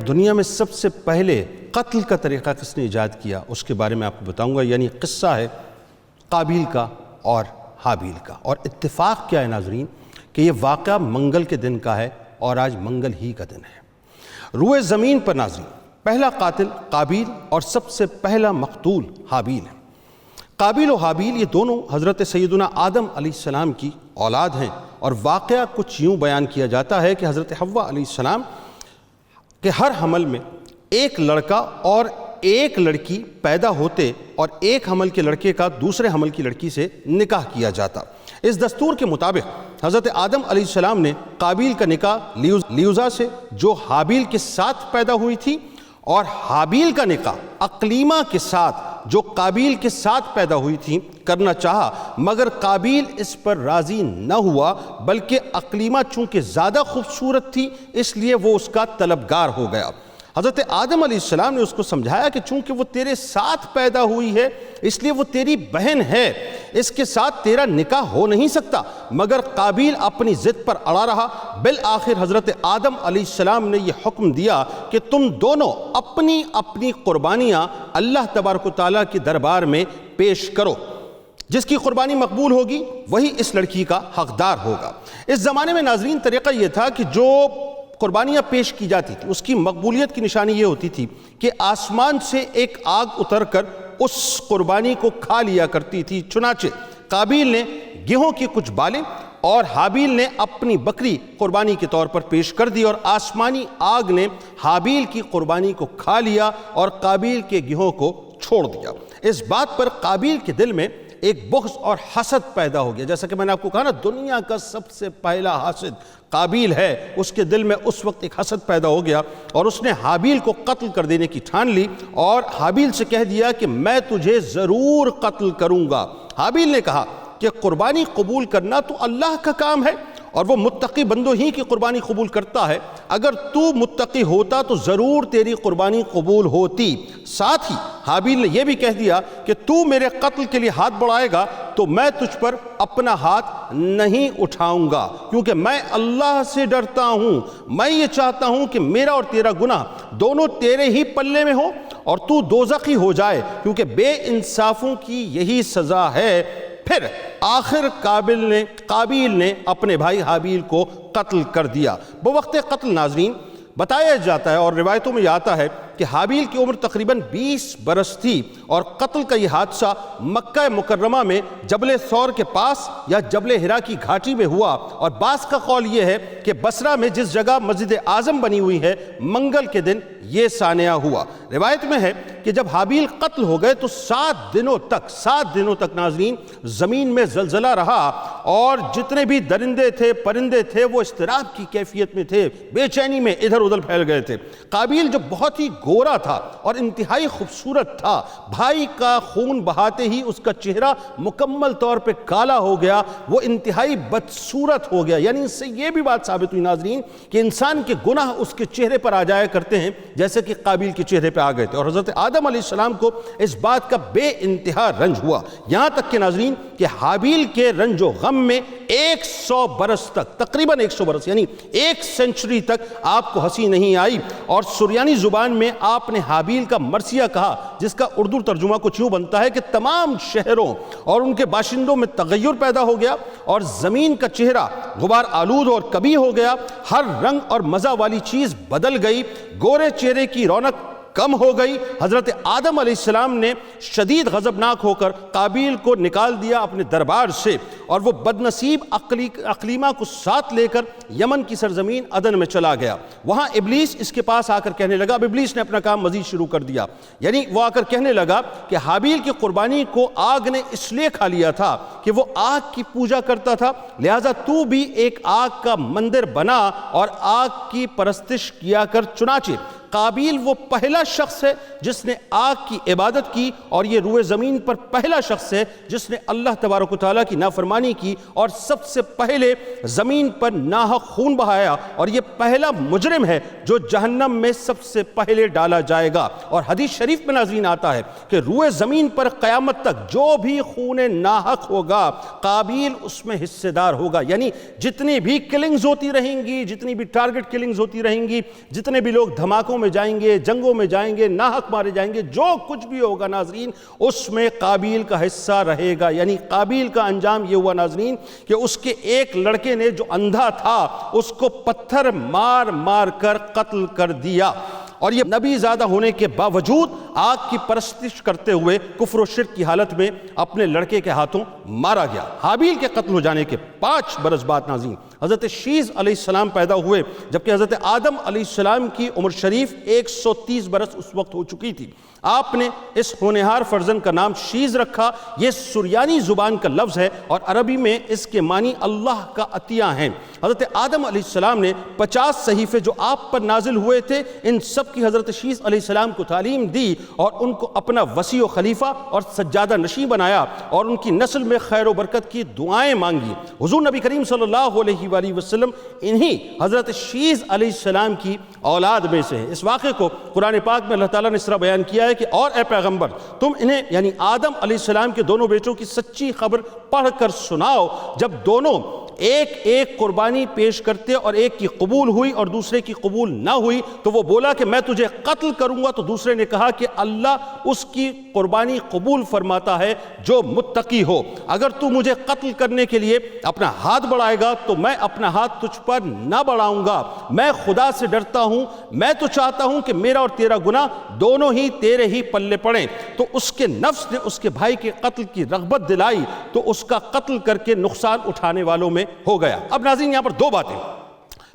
دنیا میں سب سے پہلے قتل کا طریقہ کس نے ایجاد کیا، اس کے بارے میں آپ کو بتاؤں گا۔ یعنی قصہ ہے قابیل کا اور حابیل کا، اور اتفاق کیا ہے ناظرین کہ یہ واقعہ منگل کے دن کا ہے، اور آج منگل ہی کا دن ہے۔ روئے زمین پر ناظرین پہلا قاتل قابیل اور سب سے پہلا مقتول حابیل ہے۔ قابیل و حابیل یہ دونوں حضرت سیدنا آدم علیہ السلام کی اولاد ہیں، اور واقعہ کچھ یوں بیان کیا جاتا ہے کہ حضرت حوا علیہ السلام کہ ہر حمل میں ایک لڑکا اور ایک لڑکی پیدا ہوتے، اور ایک حمل کے لڑکے کا دوسرے حمل کی لڑکی سے نکاح کیا جاتا۔ اس دستور کے مطابق حضرت آدم علیہ السلام نے قابیل کا نکاح لیوزا سے جو حابیل کے ساتھ پیدا ہوئی تھی، اور حابیل کا نکاح اقلیمہ کے ساتھ جو قابیل کے ساتھ پیدا ہوئی تھی کرنا چاہا، مگر قابیل اس پر راضی نہ ہوا، بلکہ اقلیمہ چونکہ زیادہ خوبصورت تھی اس لیے وہ اس کا طلبگار ہو گیا۔ حضرت آدم علیہ السلام نے اس کو سمجھایا کہ چونکہ وہ تیرے ساتھ پیدا ہوئی ہے اس لیے وہ تیری بہن ہے، اس کے ساتھ تیرا نکاح ہو نہیں سکتا، مگر قابیل اپنی ضد پر اڑا رہا۔ بالآخر حضرت آدم علیہ السلام نے یہ حکم دیا کہ تم دونوں اپنی اپنی قربانیاں اللہ تبارک و تعالیٰ کے دربار میں پیش کرو، جس کی قربانی مقبول ہوگی وہی اس لڑکی کا حقدار ہوگا۔ اس زمانے میں ناظرین طریقہ یہ تھا کہ جو قربانیاں پیش کی جاتی تھی اس کی مقبولیت کی نشانی یہ ہوتی تھی کہ آسمان سے ایک آگ اتر کر اس قربانی کو کھا لیا کرتی تھی۔ چنانچہ قابیل نے گیہوں کی کچھ بالیں اور حابیل نے اپنی بکری قربانی کے طور پر پیش کر دی، اور آسمانی آگ نے حابیل کی قربانی کو کھا لیا اور قابیل کے گیہوں کو چھوڑ دیا۔ اس بات پر قابیل کے دل میں ایک بغض اور حسد پیدا ہو گیا۔ جیسا کہ میں نے آپ کو کہا نا، دنیا کا سب سے پہلا حاسد قابیل ہے، اس کے دل میں اس وقت ایک حسد پیدا ہو گیا، اور اس نے حابیل کو قتل کر دینے کی ٹھان لی، اور حابیل سے کہہ دیا کہ میں تجھے ضرور قتل کروں گا۔ حابیل نے کہا کہ قربانی قبول کرنا تو اللہ کا کام ہے، اور وہ متقی بندوں ہی کی قربانی قبول کرتا ہے، اگر تو متقی ہوتا تو ضرور تیری قربانی قبول ہوتی۔ ساتھ ہی حابیل نے یہ بھی کہہ دیا کہ تو میرے قتل کے لیے ہاتھ بڑھائے گا تو میں تجھ پر اپنا ہاتھ نہیں اٹھاؤں گا، کیونکہ میں اللہ سے ڈرتا ہوں، میں یہ چاہتا ہوں کہ میرا اور تیرا گناہ دونوں تیرے ہی پلے میں ہو اور تو دوزخی ہو جائے، کیونکہ بے انصافوں کی یہی سزا ہے۔ پھر آخر قابیل نے اپنے بھائی حابیل کو قتل کر دیا۔ بوقت قتل ناظرین بتایا جاتا ہے اور روایتوں میں یہ آتا ہے کہ حابیل کی عمر تقریباً 20 برس تھی، اور قتل کا یہ حادثہ مکہ مکرمہ میں جبل ثور کے پاس یا جبل حرا کی گھاٹی میں ہوا، اور بعض کا قول یہ ہے کہ بصرہ میں جس جگہ مسجد اعظم بنی ہوئی ہے منگل کے دن یہ سانحہ ہوا۔ روایت میں ہے کہ جب حابیل قتل ہو گئے تو 7 دنوں تک ناظرین زمین میں زلزلہ رہا، اور جتنے بھی درندے تھے پرندے تھے وہ اضطراب کی کیفیت میں تھے، بے چینی میں ادھر ادھر پھیل گئے تھے۔ قابیل جو بہت ہی گورا تھا اور انتہائی خوبصورت تھا، بھائی کا خون بہاتے ہی اس کا چہرہ مکمل طور پہ کالا ہو گیا، وہ انتہائی بدصورت ہو گیا۔ یعنی اس سے یہ بھی بات ثابت ہوئی ناظرین کہ انسان کے گناہ اس کے چہرے پر آ جایا کرتے ہیں، جیسے کہ قابیل کے چہرے پہ آ گئے تھے، اور حضرت آدم علیہ السلام کو اس بات کا بے انتہا رنج ہوا، یہاں تک کہ ناظرین کہ حابیل کے رنج و غم میں 100 برس تک، تقریباً 100 برس یعنی 1 سینچری تک آپ کو ہنسی نہیں آئی۔ اور سریانی زبان میں آپ نے حابیل کا مرثیہ کہا، جس کا اردو ترجمہ کچھ یوں بنتا ہے کہ تمام شہروں اور ان کے باشندوں میں تغیر پیدا ہو گیا، اور زمین کا چہرہ غبار آلود اور کبھی ہو گیا، ہر رنگ اور مزہ والی چیز بدل گئی، گورے چہرے کی رونق کم ہو گئی۔ حضرت آدم علیہ السلام نے شدید غضبناک ہو کر قابیل کو نکال دیا اپنے دربار سے، اور وہ بدنصیب اقلیمہ کو ساتھ لے کر یمن کی سرزمین عدن میں چلا گیا۔ وہاں ابلیس اس کے پاس آ کر کہنے لگا، اب ابلیس نے اپنا کام مزید شروع کر دیا، یعنی وہ آ کر کہنے لگا کہ حابیل کی قربانی کو آگ نے اس لیے کھا لیا تھا کہ وہ آگ کی پوجا کرتا تھا، لہٰذا تو بھی ایک آگ کا مندر بنا اور آگ کی پرستش کیا کر۔ چنانچہ قابیل وہ پہلا شخص ہے جس نے آگ کی عبادت کی، اور یہ روئے زمین پر پہلا شخص ہے جس نے اللہ تبارک و تعالیٰ کی نافرمانی کی اور سب سے پہلے زمین پر ناحق خون بہایا، اور یہ پہلا مجرم ہے جو جہنم میں سب سے پہلے ڈالا جائے گا۔ اور حدیث شریف میں ناظرین آتا ہے کہ روئے زمین پر قیامت تک جو بھی خون ناحق ہوگا قابیل اس میں حصے دار ہوگا، یعنی جتنی بھی کلنگز ہوتی رہیں گی، جتنی بھی ٹارگٹ کلنگز ہوتی رہیں گی، جتنے بھی لوگ دھماکوں میں جائیں گے، جنگوں میں جائیں گے، ناحق مارے جائیں گے، جو کچھ بھی ہوگا ناظرین اس میں قابیل کا حصہ رہے گا۔ یعنی قابیل کا انجام یہ ہوا ناظرین کہ اس کے ایک لڑکے نے جو اندھا تھا اس کو پتھر مار مار کر قتل کر دیا، اور یہ نبی زادہ ہونے کے باوجود آگ کی پرستش کرتے ہوئے کفر و شرک کی حالت میں اپنے لڑکے کے ہاتھوں مارا گیا۔ حابیل کے قتل ہو جانے کے 5 برس بعد ناظرین حضرت شیز علیہ السلام پیدا ہوئے، جبکہ حضرت آدم علیہ السلام کی عمر شریف 130 برس اس وقت ہو چکی تھی۔ آپ نے اس ہونہار فرزند کا نام شیز رکھا۔ یہ سریانی زبان کا لفظ ہے اور عربی میں اس کے معنی اللہ کا عطیہ ہیں۔ حضرت آدم علیہ السلام نے 50 صحیفے جو آپ پر نازل ہوئے تھے ان سب کی حضرت شیز علیہ السلام کو تعلیم دی اور ان کو اپنا وسیع و خلیفہ اور سجادہ نشین بنایا اور ان کی نسل میں خیر و برکت کی دعائیں مانگی۔ حضور نبی کریم صلی اللہ علیہ وآلہ وسلم انہی حضرت شیز علیہ السلام کی اولاد میں سے ہیں۔ اس واقعے کو قرآن پاک میں اللہ تعالیٰ نے اس طرح بیان کیا ہے کہ اور اے پیغمبر تم انہیں یعنی آدم علیہ السلام کے دونوں بیٹوں کی سچی خبر پڑھ کر سناؤ، جب دونوں ایک ایک قربانی پیش کرتے اور ایک کی قبول ہوئی اور دوسرے کی قبول نہ ہوئی تو وہ بولا کہ میں تجھے قتل کروں گا، تو دوسرے نے کہا کہ اللہ اس کی قربانی قبول فرماتا ہے جو متقی ہو، اگر تو مجھے قتل کرنے کے لیے اپنا ہاتھ بڑھائے گا تو میں اپنا ہاتھ تجھ پر نہ بڑھاؤں گا، میں خدا سے ڈرتا ہوں، میں تو چاہتا ہوں کہ میرا اور تیرا گناہ دونوں ہی تیرے ہی پلے پڑیں۔ تو اس کے نفس نے اس کے بھائی کے قتل کی رغبت دلائی تو اس کا قتل کر کے نقصان اٹھانے والوں میں ہو گیا۔ اب ناظرین یہاں پر 2 باتیں،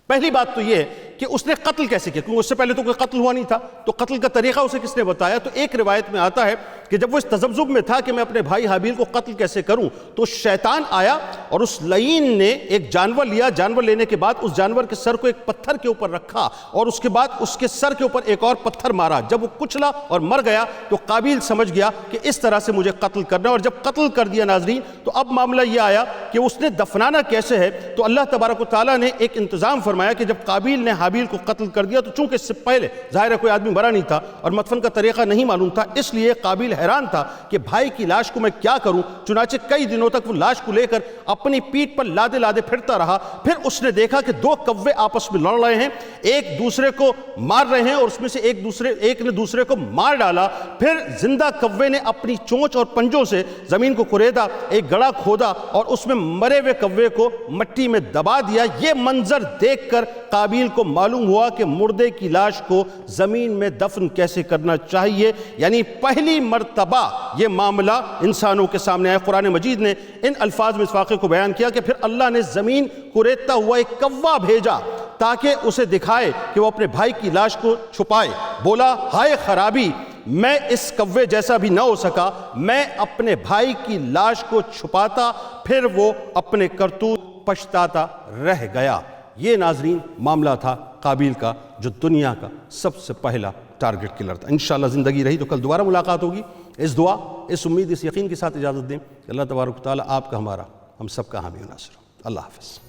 پہلی بات تو یہ ہے کہ اس نے قتل کیسے کیا، کیونکہ اس سے پہلے تو کوئی قتل ہوا نہیں تھا، تو قتل کا طریقہ اسے کس نے بتایا؟ تو ایک روایت میں آتا ہے کہ جب وہ اس تذبذب میں تھا کہ میں اپنے بھائی حابیل کو قتل کیسے کروں تو شیطان آیا اور اس لعین نے ایک جانور لیا، جانور لینے کے بعد اس جانور کے سر کو ایک پتھر کے اوپر رکھا اور اس کے بعد اس کے سر کے اوپر ایک اور پتھر مارا، جب وہ کچلا اور مر گیا تو قابیل سمجھ گیا کہ اس طرح سے مجھے قتل کرنا ہے، اور جب قتل کر دیا ناظرین تو اب معاملہ یہ آیا کہ اس نے دفنانا کیسے ہے، تو اللہ تبارک و تعالیٰ نے ایک انتظام فرمایا کہ جب قابیل نے حابیل کو قتل کر دیا تو چونکہ اس سے پہلے ظاہر ہے کوئی آدمی مرا نہیں تھا اور مدفن کا طریقہ نہیں معلوم تھا، اس لیے قابیل حیران تھا کہ بھائی کی لاش کو میں کیا کروں، چنانچہ کئی دنوں تک وہ لاش کو لے کر اپنی پیٹھ پر لادے لادے پھرتا رہا۔ پھر اس نے دیکھا کہ 2 کوے آپس میں لڑ رہے ہیں، ایک دوسرے کو مار رہے ہیں اور اس میں سے ایک نے دوسرے کو مار ڈالا۔ پھر زندہ کوے نے اپنی چونچ اور پنجوں سے زمین کو کریدا، ایک گڑھا کھودا اور اس میں مرے ہوئے کوے کو مٹی میں دبا دیا۔ یہ منظر دیکھ کر قابیل کو معلوم ہوا کہ مردے کی لاش کو زمین میں دفن کیسے کرنا چاہیے، یعنی پہلی مرتبہ یہ معاملہ انسانوں کے سامنے آیا۔ قرآن مجید نے ان الفاظ میں اس واقعے کو بیان کیا کہ پھر اللہ نے زمین کوریدتا ہوا ایک کوا بھیجا تاکہ اسے دکھائے کہ وہ اپنے بھائی کی لاش کو چھپائے۔ بولا ہائے خرابی، میں اس کوے جیسا بھی نہ ہو سکا، میں اپنے بھائی کی لاش کو چھپاتا پھر وہ اپنے کرتوت پچھتاتا رہ گیا۔ یہ ناظرین معاملہ تھا قابیل کا جو دنیا کا سب سے پہلا ٹارگٹ کلر تھا۔ انشاءاللہ زندگی رہی تو کل دوبارہ ملاقات ہوگی۔ اس دعا، اس امید، اس یقین کے ساتھ اجازت دیں کہ اللہ تبارک و تعالیٰ آپ کا، ہمارا، ہم سب کا حامی و ناصر ہو۔ اللہ حافظ۔